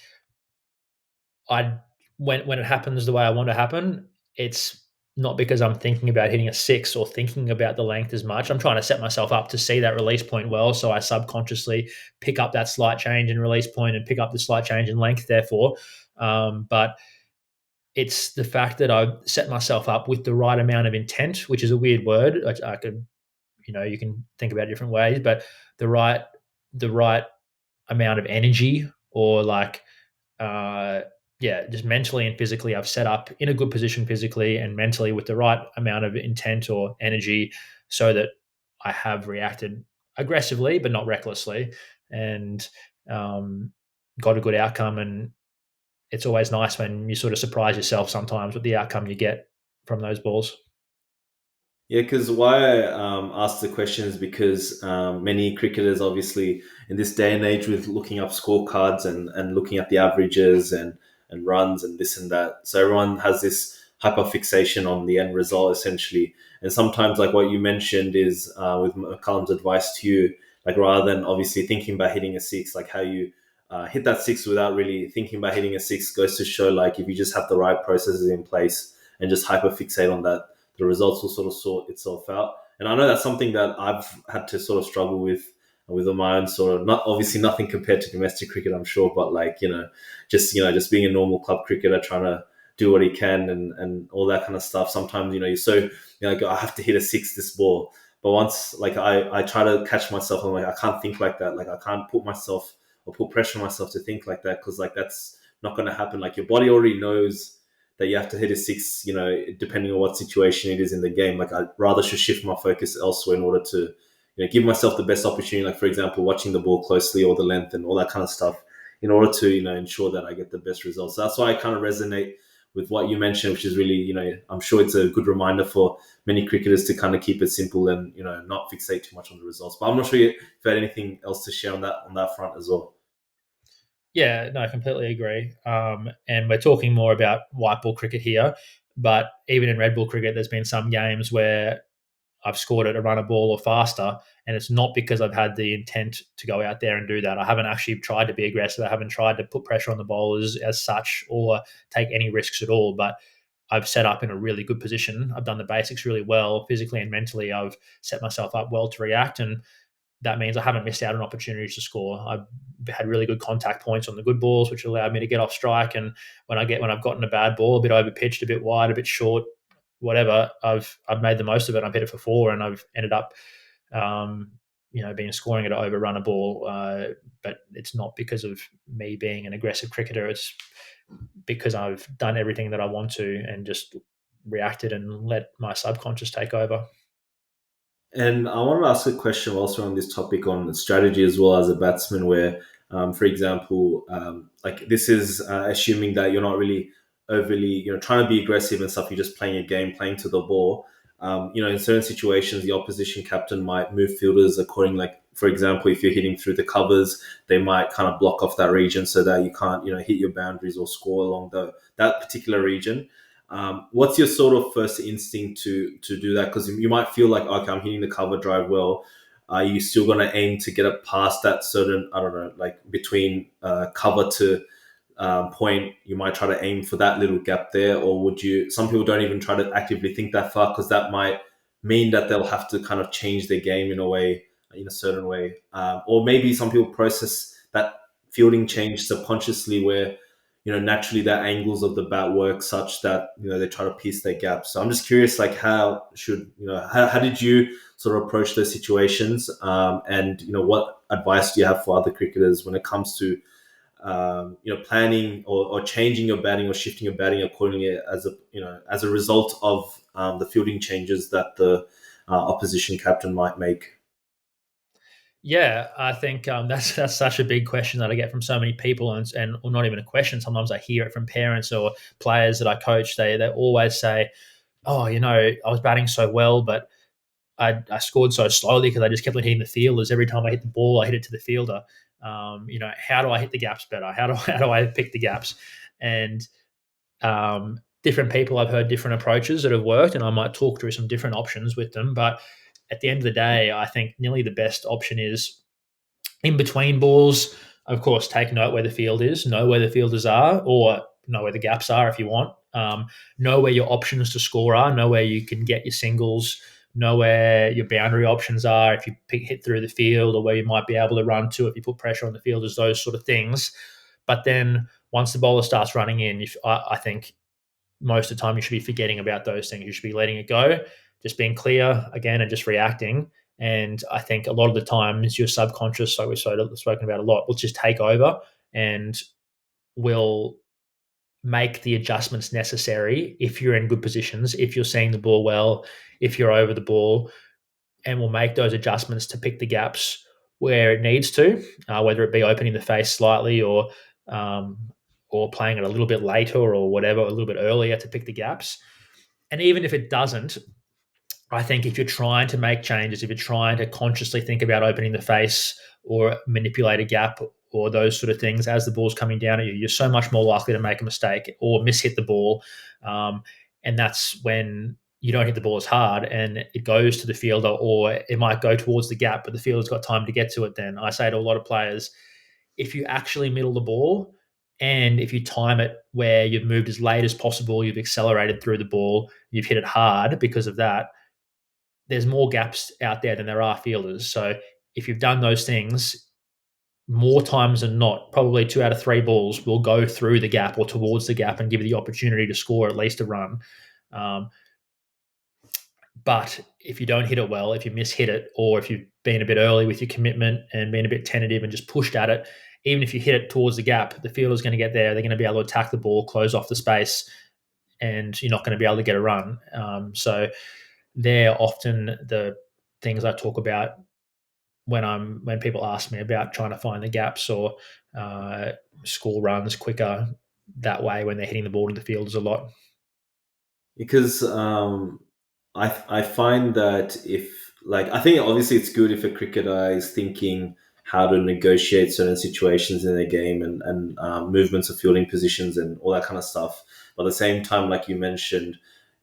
when it happens the way I want to happen, it's not because I'm thinking about hitting a six or thinking about the length as much. I'm trying to set myself up to see that release point well, so I subconsciously pick up that slight change in release point and pick up the slight change in length. Therefore, but it's the fact that I've set myself up with the right amount of intent, which is a weird word. I could, you can think about it different ways, but the right amount of energy or like yeah, just mentally and physically, I've set up in a good position physically and mentally with the right amount of intent or energy so that I have reacted aggressively, but not recklessly, and um, got a good outcome. And it's always nice when you sort of surprise yourself sometimes with the outcome you get from those balls. Yeah, because why I asked the question is because many cricketers, obviously, in this day and age, with looking up scorecards and looking at the averages and runs and this and that, so everyone has this hyper fixation on the end result, essentially. And sometimes, like what you mentioned, is with McCallum's advice to you, like rather than obviously thinking about hitting a six, like how you hit that six without really thinking about hitting a six goes to show, like if you just have the right processes in place and just hyper fixate on that, the results will sort of sort itself out. And I know that's something that I've had to sort of struggle with my own sort of, not obviously nothing compared to domestic cricket, I'm sure, but like, just being a normal club cricketer trying to do what he can and all that kind of stuff. Sometimes, you're so, like, I have to hit a six this ball. But once, like, I try to catch myself, I'm like, I can't think like that. Like, I can't put myself or put pressure on myself to think like that, because like that's not going to happen. Like, your body already knows that you have to hit a six, depending on what situation it is in the game. Like, I'd rather should shift my focus elsewhere in order to, give myself the best opportunity. Like, for example, watching the ball closely or the length and all that kind of stuff in order to, ensure that I get the best results. So that's why I kind of resonate with what you mentioned, which is really, I'm sure it's a good reminder for many cricketers to kind of keep it simple and, not fixate too much on the results. But I'm not sure if you had anything else to share on that front as well. Yeah, no, I completely agree. And we're talking more about white ball cricket here, but even in red ball cricket, there's been some games where I've scored at a run a ball or faster, and it's not because I've had the intent to go out there and do that. I haven't actually tried to be aggressive. I haven't tried to put pressure on the bowlers as such or take any risks at all. But I've set up in a really good position. I've done the basics really well, physically and mentally. I've set myself up well to react, and that means I haven't missed out on opportunities to score. I've had really good contact points on the good balls, which allowed me to get off strike. And when I've gotten a bad ball, a bit over pitched, a bit wide, a bit short, whatever, I've made the most of it. I've hit it for four, and I've ended up, um, being scoring it over run a ball. But it's not because of me being an aggressive cricketer. It's because I've done everything that I want to and just reacted and let my subconscious take over. And I want to ask a question also on this topic on strategy as well as a batsman, where, for example, like this is assuming that you're not really overly, trying to be aggressive and stuff. You're just playing a game, playing to the ball. In certain situations, the opposition captain might move fielders according, like, for example, if you're hitting through the covers, they might kind of block off that region so that you can't, hit your boundaries or score along that particular region. What's your sort of first instinct to do that? Because you might feel like, okay, I'm hitting the cover drive well. Are you still going to aim to get it past that certain, I don't know, like between cover to point? You might try to aim for that little gap there, or would you? Some people don't even try to actively think that far because that might mean that they'll have to kind of change their game in a way, in a certain way, or maybe some people process that fielding change subconsciously, where naturally their angles of the bat work such that they try to piece their gaps. So I'm just curious, like, how did you sort of approach those situations, and what advice do you have for other cricketers when it comes to planning or changing your batting or shifting your batting accordingly as a result of the fielding changes that the opposition captain might make. Yeah, I think that's such a big question that I get from so many people, and or not even a question. Sometimes I hear it from parents or players that I coach. They always say, "Oh, I was batting so well, but I scored so slowly because I just kept on hitting the fielders. Every time I hit the ball, I hit it to the fielder. How do I hit the gaps better? How do I pick the gaps?" And different people, I've heard different approaches that have worked, and I might talk through some different options with them. But at the end of the day, I think nearly the best option is in between balls. Of course, take note where the field is, know where the fielders are, or know where the gaps are if you want. Know where your options to score are, know where you can get your singles, know where your boundary options are if you hit through the field, or where you might be able to run to if you put pressure on the fielders, those sort of things. But then once the bowler starts running in, I think most of the time you should be forgetting about those things. You should be letting it go, just being clear again and just reacting. And I think a lot of the times your subconscious, like we've sort of spoken about a lot, will just take over and will make the adjustments necessary if you're in good positions, if you're seeing the ball well, if you're over the ball, and will make those adjustments to pick the gaps where it needs to, whether it be opening the face slightly um, or playing it a little bit later or whatever, a little bit earlier to pick the gaps. And even if it doesn't, I think if you're trying to make changes, if you're trying to consciously think about opening the face or manipulate a gap or those sort of things as the ball's coming down at you, you're so much more likely to make a mistake or mishit the ball. And that's when you don't hit the ball as hard and it goes to the fielder, or it might go towards the gap, but the fielder's got time to get to it. Then I say to a lot of players, if you actually middle the ball and if you time it where you've moved as late as possible, you've accelerated through the ball, you've hit it hard because of that, there's more gaps out there than there are fielders. So if you've done those things, more times than not, probably 2 out of 3 balls will go through the gap or towards the gap and give you the opportunity to score at least a run. Um, but if you don't hit it well, if you mishit it, or if you've been a bit early with your commitment and been a bit tentative and just pushed at it, even if you hit it towards the gap, the fielder's going to get there. They're going to be able to attack the ball, close off the space, and you're not going to be able to get a run. So they're often the things I talk about when people ask me about trying to find the gaps or uh, score runs quicker that way when they're hitting the ball to the fielders a lot. Because I find that if, like, I think obviously it's good if a cricketer is thinking how to negotiate certain situations in a game and movements of fielding positions and all that kind of stuff. But at the same time, like you mentioned,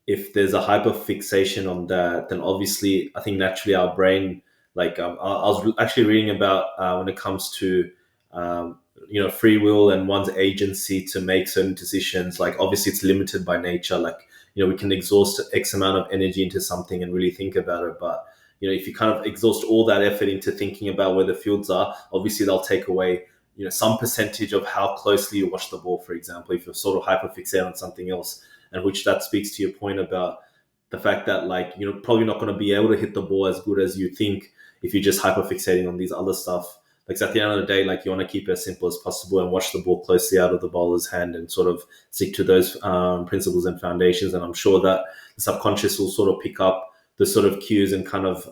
if there's a hyper fixation on that, then obviously I think naturally our brain, like I was actually reading about when it comes to um, free will and one's agency to make certain decisions. Like obviously it's limited by nature. Like we can exhaust X amount of energy into something and really think about it, but if you kind of exhaust all that effort into thinking about where the fields are, obviously they'll take away some percentage of how closely you watch the ball. For example, if you're sort of hyper fixated on something else, and which that speaks to your point about the fact that, like, you're probably not going to be able to hit the ball as good as you think if you're just hyper fixating on these other stuff. Like, at the end of the day, like, you want to keep it as simple as possible and watch the ball closely out of the bowler's hand and sort of stick to those principles and foundations. And I'm sure that the subconscious will sort of pick up the sort of cues and kind of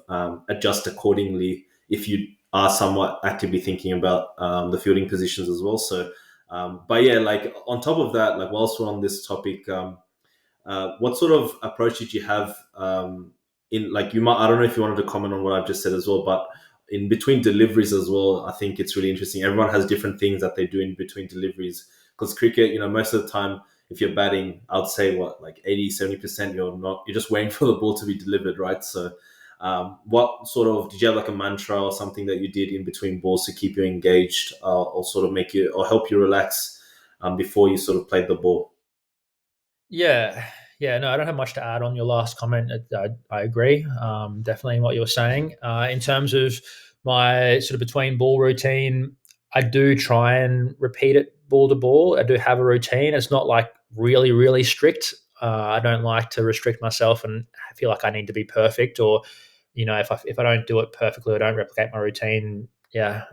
adjust accordingly if you are somewhat actively thinking about the fielding positions as well. So, but yeah, like on top of that, like whilst we're on this topic, what sort of approach did you have in, like, you might, I don't know if you wanted to comment on what I've just said as well, but in between deliveries as well, I think it's really interesting. Everyone has different things that they do in between deliveries, because cricket, most of the time, if you're batting, I'd say what, like 80-70%, you're just waiting for the ball to be delivered, right? So what sort of, did you have like a mantra or something that you did in between balls to keep you engaged, or sort of make you, or help you relax before you sort of played the ball? Yeah, yeah. No, I don't have much to add on your last comment. I agree, definitely in what you were saying. In terms of my sort of between ball routine, I do try and repeat it ball to ball. I do have a routine. It's not like really, really strict. I don't like to restrict myself and feel like I need to be perfect, or if I don't do it perfectly or don't replicate my routine, yeah,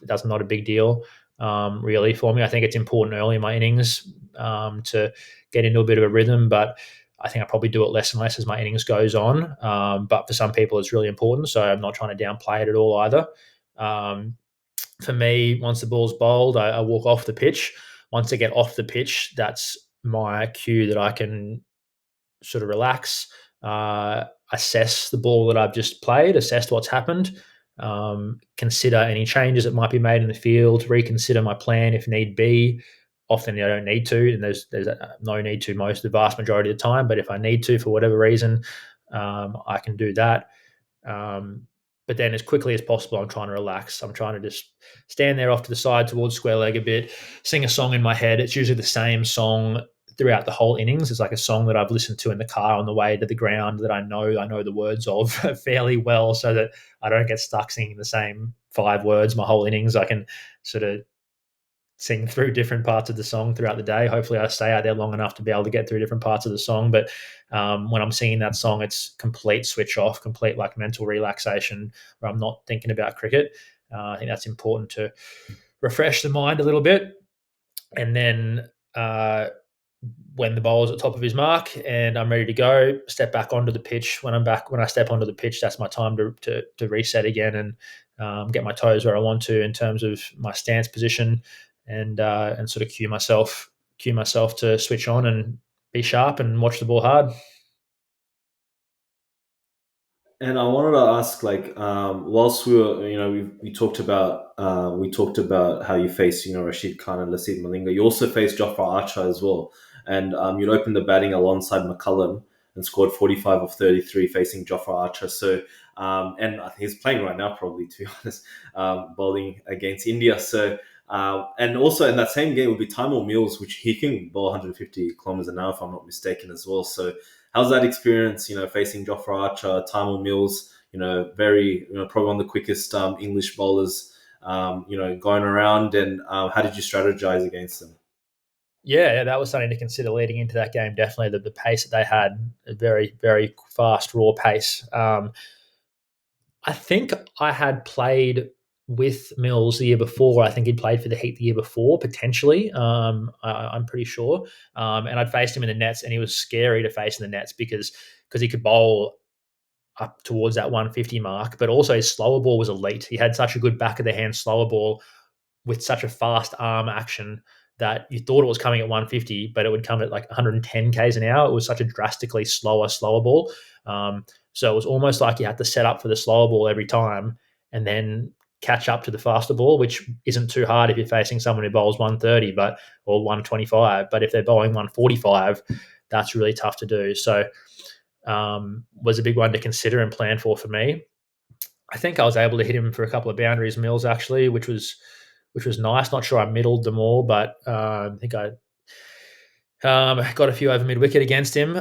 that's not a big deal, really, for me. I think it's important early in my innings to get into a bit of a rhythm, but I think I probably do it less and less as my innings goes on. But for some people, it's really important, so I'm not trying to downplay it at all either. Um, for me, once the ball's bowled, I walk off the pitch. Once I get off the pitch, that's my cue that I can sort of relax, assess the ball that I've just played, assess what's happened, consider any changes that might be made in the field, reconsider my plan if need be. Often I don't need to, and there's no need to most the vast majority of the time. But if I need to for whatever reason, I can do that. Um, but then, as quickly as possible, I'm trying to relax. I'm trying to just stand there off to the side towards square leg a bit, sing a song in my head. It's usually the same song throughout the whole innings. It's like a song that I've listened to in the car on the way to the ground that I know the words of fairly well, so that I don't get stuck singing the same 5 words my whole innings. I can sort of sing through different parts of the song throughout the day. Hopefully, I stay out there long enough to be able to get through different parts of the song. But when I'm singing that song, it's complete switch off, complete like mental relaxation, where I'm not thinking about cricket. I think that's important to refresh the mind a little bit, and then when the bowler's at the top of his mark and I'm ready to go, step back onto the pitch. When I step onto the pitch, that's my time to reset again and get my toes where I want to in terms of my stance position and sort of cue myself to switch on and be sharp and watch the ball hard. And I wanted to ask, like, whilst we were, we talked about how you faced, Rashid Khan and Lasith Malinga. You also faced Jofra Archer as well, and you'd opened the batting alongside McCullum and scored 45 of 33 facing Jofra Archer. So, and I think he's playing right now, probably to be honest, bowling against India. So, and also in that same game would be Timor Mills, which he can bowl 150 kilometers an hour if I'm not mistaken as well. So how's that experience, facing Jofra Archer, Timor Mills, very, probably one of the quickest English bowlers, going around, and how did you strategize against them? Yeah, that was something to consider leading into that game. Definitely the pace that they had, a very, very fast, raw pace. I think I had played with Mills the year before. I think he'd played for the Heat the year before, potentially. I'm pretty sure. And I'd faced him in the nets, and he was scary to face in the nets because he could bowl up towards that 150 mark, but also his slower ball was elite. He had such a good back of the hand slower ball with such a fast arm action that you thought it was coming at 150, but it would come at like 110 k's an hour. It was such a drastically slower ball. So it was almost like you had to set up for the slower ball every time and then catch up to the faster ball, which isn't too hard if you're facing someone who bowls 130 or 125. But if they're bowling 145, that's really tough to do. So was a big one to consider and plan for me. I think I was able to hit him for a couple of boundaries Mills actually, which was nice. Not sure I middled them all, but I think I got a few over mid wicket against him.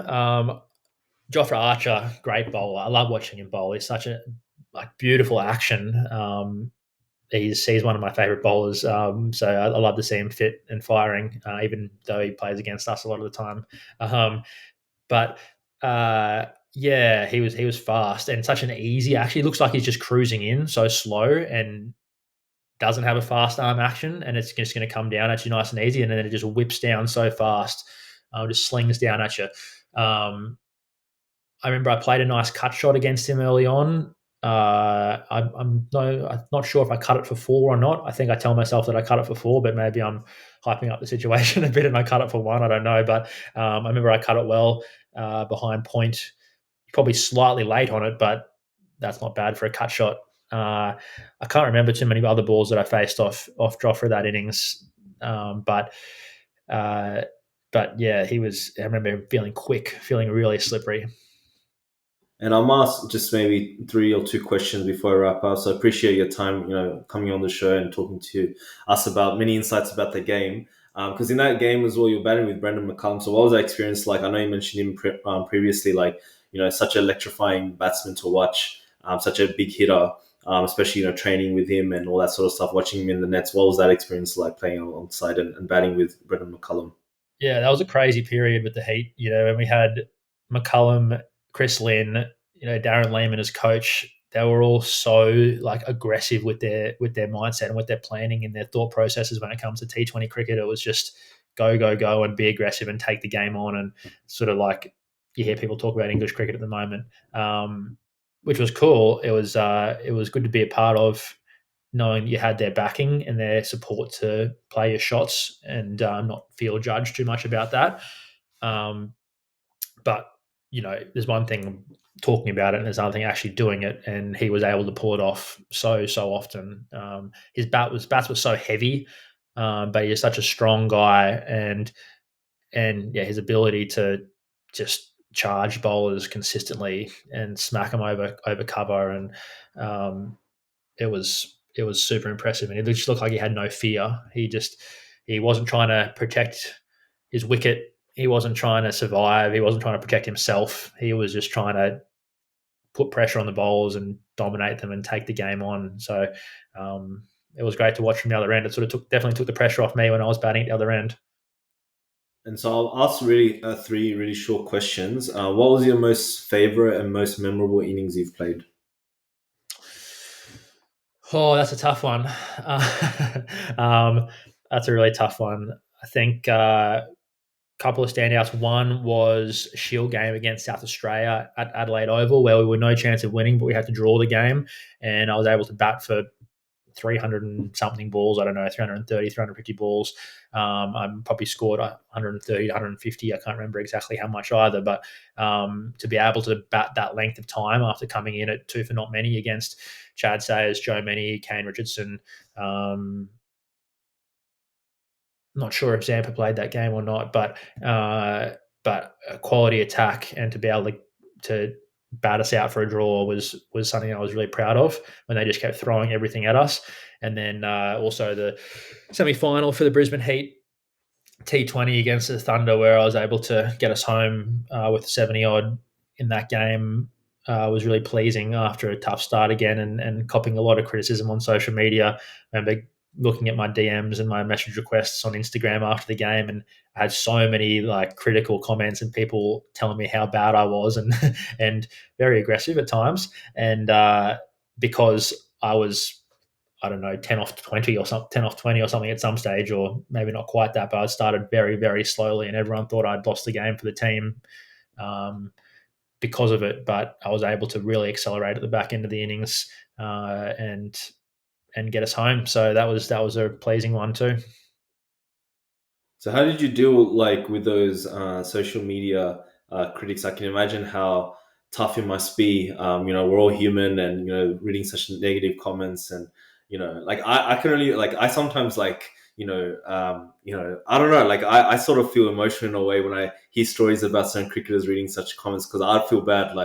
Jofra Archer, great bowler. I love watching him bowl. He's such a beautiful action. He's one of my favourite bowlers. So I love to see him fit and firing, even though he plays against us a lot of the time. But yeah, he was fast and such an easy. Actually, looks like he's just cruising in so slow and doesn't have a fast arm action, and it's just going to come down at you nice and easy, and then it just whips down so fast, just slings down at you. I remember I played a nice cut shot against him early on. I'm not sure if I cut it for four or not. I think I tell myself that I cut it for four, but maybe I'm hyping up the situation a bit and I cut it for one. I don't know, but I remember I cut it well behind point, probably slightly late on it, but that's not bad for a cut shot. I can't remember too many other balls that I faced off Joffrey that innings, but uh, but yeah, he was. I remember him feeling quick, feeling really slippery. And I'll ask just maybe three or two questions before I wrap up. So I appreciate your time, coming on the show and talking to us about many insights about the game. Because in that game as well, you're batting with Brendan McCullum. So what was that experience like? I know you mentioned him previously, like, such an electrifying batsman to watch, such a big hitter, especially, training with him and all that sort of stuff, watching him in the nets. What was that experience like playing alongside and batting with Brendan McCullum? Yeah, that was a crazy period with the Heat. And we had McCullum, Chris Lynn, Darren Lehman as coach. They were all so aggressive with their mindset and with their planning and their thought processes when it comes to T20 cricket. It was just go go go and be aggressive and take the game on, and sort of like you hear people talk about English cricket at the moment, which was cool. It was good to be a part of, knowing you had their backing and their support to play your shots and not feel judged too much about that. Um, but there's one thing talking about it, and there's another thing actually doing it. And he was able to pull it off so often. His bats were so heavy, but he's such a strong guy, and yeah, his ability to just charge bowlers consistently and smack them over cover, and it was super impressive, and it just looked like he had no fear. He wasn't trying to protect his wicket. He wasn't trying to survive. He wasn't trying to protect himself. He was just trying to put pressure on the bowlers and dominate them and take the game on. So it was great to watch from the other end. It sort of definitely took the pressure off me when I was batting at the other end. And so I'll ask really three really short questions. What was your most favorite and most memorable innings you've played? Oh, that's a tough one. Um, that's a really tough one. I think couple of standouts. One was a Shield game against South Australia at Adelaide Oval, where we were no chance of winning, but we had to draw the game, and I was able to bat for 300 and something balls. I don't know, 330, 350 balls. I probably scored 130, 150. I can't remember exactly how much either, but to be able to bat that length of time after coming in at 2 for not many against Chad Sayers, Joe Mennie, Kane Richardson. Not sure if Zampa played that game or not, but a quality attack and to be able to bat us out for a draw was something I was really proud of when they just kept throwing everything at us. And then also the semi final for the Brisbane Heat T20 against the Thunder, where I was able to get us home with 70 odd in that game, was really pleasing after a tough start again and copping a lot of criticism on social media. I remember looking at my DMs and my message requests on Instagram after the game, and I had so many like critical comments and people telling me how bad I was and very aggressive at times. And because I was, I don't know, 10 off 20 or something, 10 off 20 or something at some stage, or maybe not quite that, but I started very, very slowly and everyone thought I'd lost the game for the team um, because of it. But I was able to really accelerate at the back end of the innings and get us home. So that was a pleasing one too. So how did you deal like with those social media critics? I can imagine how tough it must be. We're all human, and reading such negative comments, and like I can only like I sometimes like I don't know, like I sort of feel emotional in a way when I hear stories about some cricketers reading such comments because I feel bad,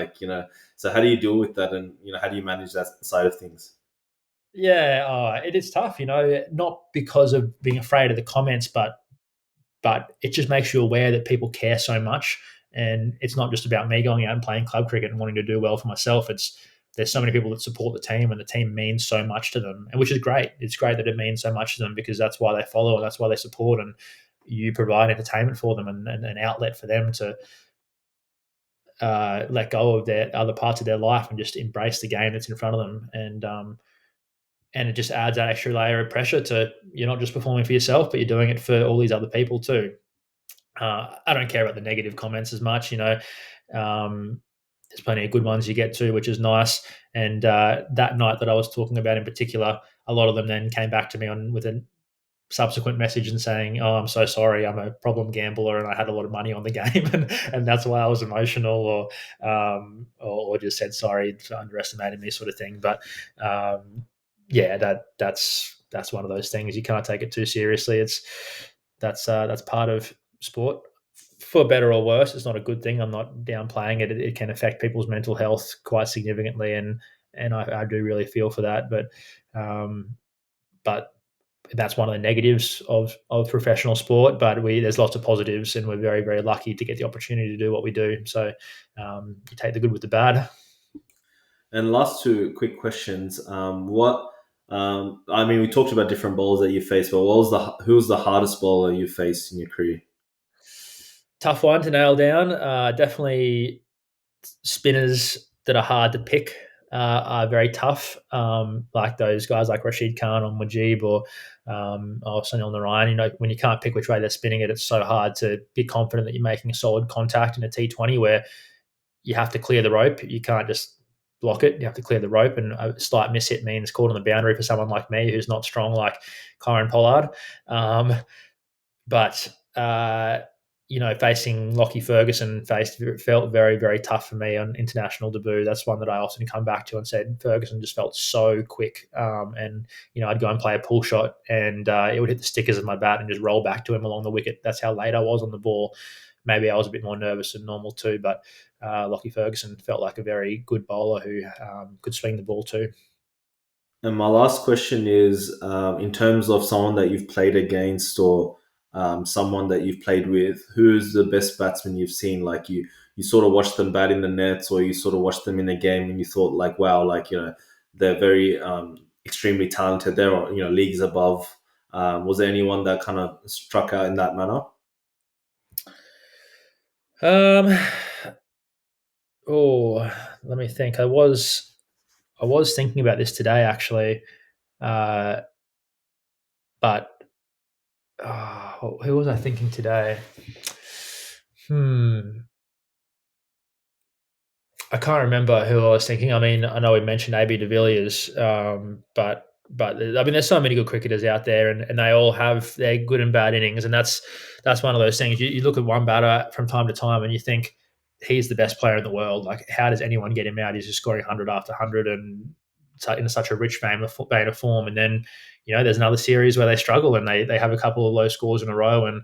So how do you deal with that, and how do you manage that side of things? Yeah, it is tough, not because of being afraid of the comments, but it just makes you aware that people care so much. And it's not just about me going out and playing club cricket and wanting to do well for myself. There's so many people that support the team, and the team means so much to them, and which is great. It's great that it means so much to them because that's why they follow and that's why they support, and you provide entertainment for them and an outlet for them to let go of their other parts of their life and just embrace the game that's in front of them. And it just adds that extra layer of pressure to you're not just performing for yourself, but you're doing it for all these other people too. I don't care about the negative comments as much. There's plenty of good ones you get to, which is nice. And that night that I was talking about in particular, a lot of them then came back to me with a subsequent message and saying, "Oh, I'm so sorry. I'm a problem gambler and I had a lot of money on the game, and that's why I was emotional," or just said sorry for underestimating me, sort of thing. But yeah, that's one of those things you can't take it too seriously. That's part of sport, for better or worse. It's not a good thing. I'm not downplaying it. It can affect people's mental health quite significantly, and I do really feel for that. Um, but that's one of the negatives of professional sport. But there's lots of positives, and we're very, very lucky to get the opportunity to do what we do. So you take the good with the bad. And last two quick questions. What I mean, we talked about different bowlers that you faced, but who was the hardest bowler you faced in your career? Tough one to nail down. Definitely spinners that are hard to pick are very tough. Like those guys like Rashid Khan or Mujib or Sunil Narayan. When you can't pick which way they're spinning it, it's so hard to be confident that you're making a solid contact in a T20 where you have to clear the rope. You can't just block it. You have to clear the rope, and a slight mishit means caught on the boundary for someone like me who's not strong like Kyron Pollard. But facing Lockie Ferguson felt very, very tough for me on international debut. That's one that I often come back to and said Ferguson just felt so quick. And I'd go and play a pull shot, and it would hit the stickers of my bat and just roll back to him along the wicket. That's how late I was on the ball. Maybe I was a bit more nervous than normal too, but Lockie Ferguson felt like a very good bowler who could swing the ball too. And my last question is, in terms of someone that you've played against or someone that you've played with, who is the best batsman you've seen? Like you sort of watched them bat in the nets, or you sort of watched them in a game and you thought like, wow, like they're very extremely talented. They're leagues above. Was there anyone that kind of struck out in that manner? Um, oh, let me think. I was thinking about this today actually, uh, but who was I thinking today? Hmm. I can't remember who I was thinking. I mean, I know we mentioned AB de Villiers, but I mean, there's so many good cricketers out there, and they all have their good and bad innings, and that's one of those things. You look at one batter from time to time, and you think he's the best player in the world. Like, how does anyone get him out? He's just scoring 100 after 100, and in such a rich vein of form. And then, there's another series where they struggle, and they have a couple of low scores in a row, and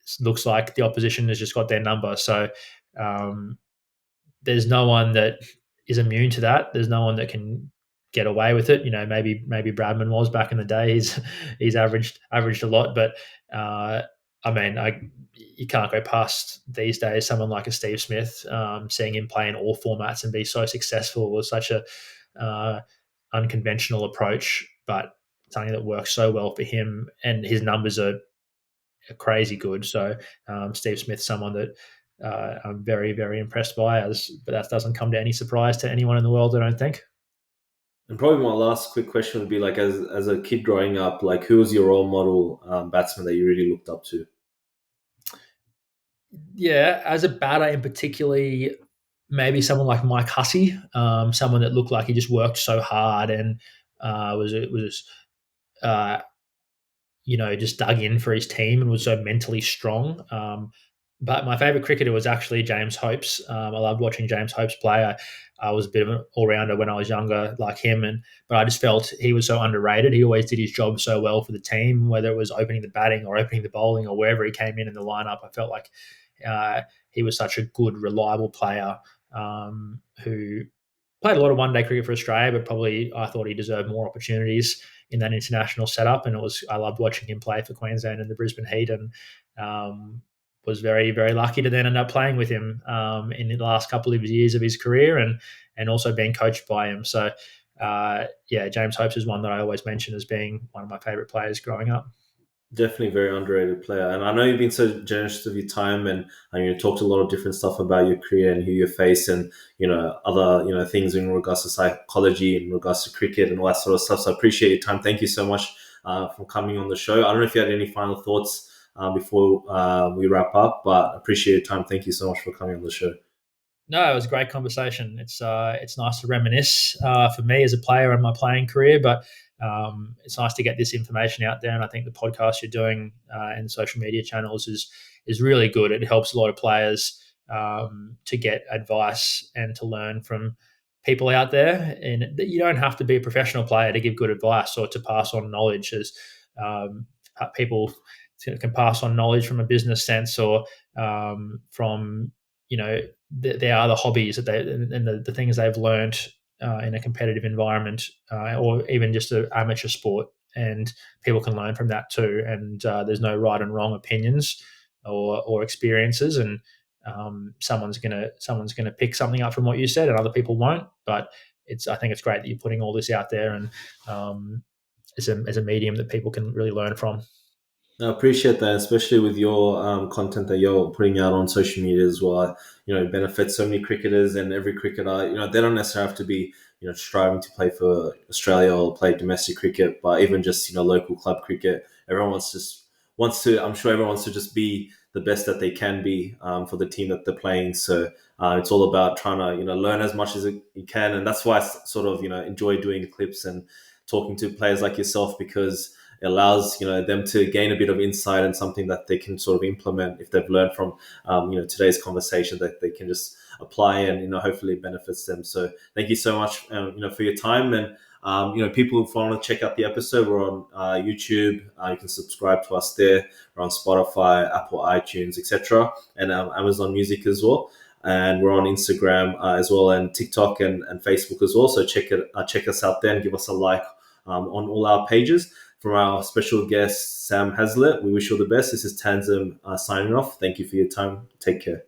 it looks like the opposition has just got their number. So. Um, there's no one that is immune to that. There's no one that can get away with it. Maybe Bradman was back in the day. He's averaged a lot, but I mean, you can't go past these days someone like a Steve Smith. Seeing him play in all formats and be so successful was such a unconventional approach, but something that works so well for him, and his numbers are crazy good. So Steve Smith's someone that I'm very, very impressed by, but that doesn't come to any surprise to anyone in the world, I don't think. And probably my last quick question would be like, as a kid growing up, like who was your role model batsman that you really looked up to? Yeah, as a batter in particularly, maybe someone like Mike Hussey, someone that looked like he just worked so hard and was uh, just dug in for his team and was so mentally strong. But my favourite cricketer was actually James Hopes. I loved watching James Hopes play. I was a bit of an all-rounder when I was younger, like him, but I just felt he was so underrated. He always did his job so well for the team, whether it was opening the batting or opening the bowling or wherever he came in the lineup. I felt like he was such a good, reliable player who played a lot of one-day cricket for Australia, but probably I thought he deserved more opportunities in that international setup. And I loved watching him play for Queensland and the Brisbane Heat, and was very, very lucky to then end up playing with him in the last couple of years of his career, and also being coached by him. So, James Hopes is one that I always mention as being one of my favourite players growing up. Definitely a very underrated player. And I know you've been so generous with your time, and you talked a lot of different stuff about your career and who you face, and other things in regards to psychology, in regards to cricket and all that sort of stuff. So I appreciate your time. Thank you so much for coming on the show. I don't know if you had any final thoughts before we wrap up, but I appreciate your time. Thank you so much for coming on the show. No, it was a great conversation. It's nice to reminisce for me as a player and my playing career, but it's nice to get this information out there. And I think the podcast you're doing and social media channels is really good. It helps a lot of players to get advice and to learn from people out there. And you don't have to be a professional player to give good advice or to pass on knowledge. As people can pass on knowledge from a business sense, or from their other hobbies that they and the things they've learned in a competitive environment, or even just an amateur sport, and people can learn from that too. And there's no right and wrong opinions or experiences, and someone's gonna pick something up from what you said, and other people won't. But I think it's great that you're putting all this out there, and as a medium that people can really learn from. I appreciate that, especially with your content that you're putting out on social media as well. It benefits so many cricketers, and every cricketer, they don't necessarily have to be, striving to play for Australia or play domestic cricket, but even just, local club cricket. Everyone wants to, I'm sure everyone wants to just be the best that they can be for the team that they're playing. So it's all about trying to, learn as much as you can. And that's why I sort of, enjoy doing the clips and talking to players like yourself, because it allows them to gain a bit of insight and something that they can sort of implement if they've learned from today's conversation, that they can just apply, and hopefully it benefits them. So thank you so much for your time. And people who want to check out the episode, we're on YouTube. You can subscribe to us there. We're on Spotify, Apple iTunes, etc., and Amazon Music as well. And we're on Instagram as well, and TikTok and Facebook as well. So check us out there and give us a like on all our pages. From our special guest, Sam Heazlett, we wish you all the best. This is Tanzim signing off. Thank you for your time. Take care.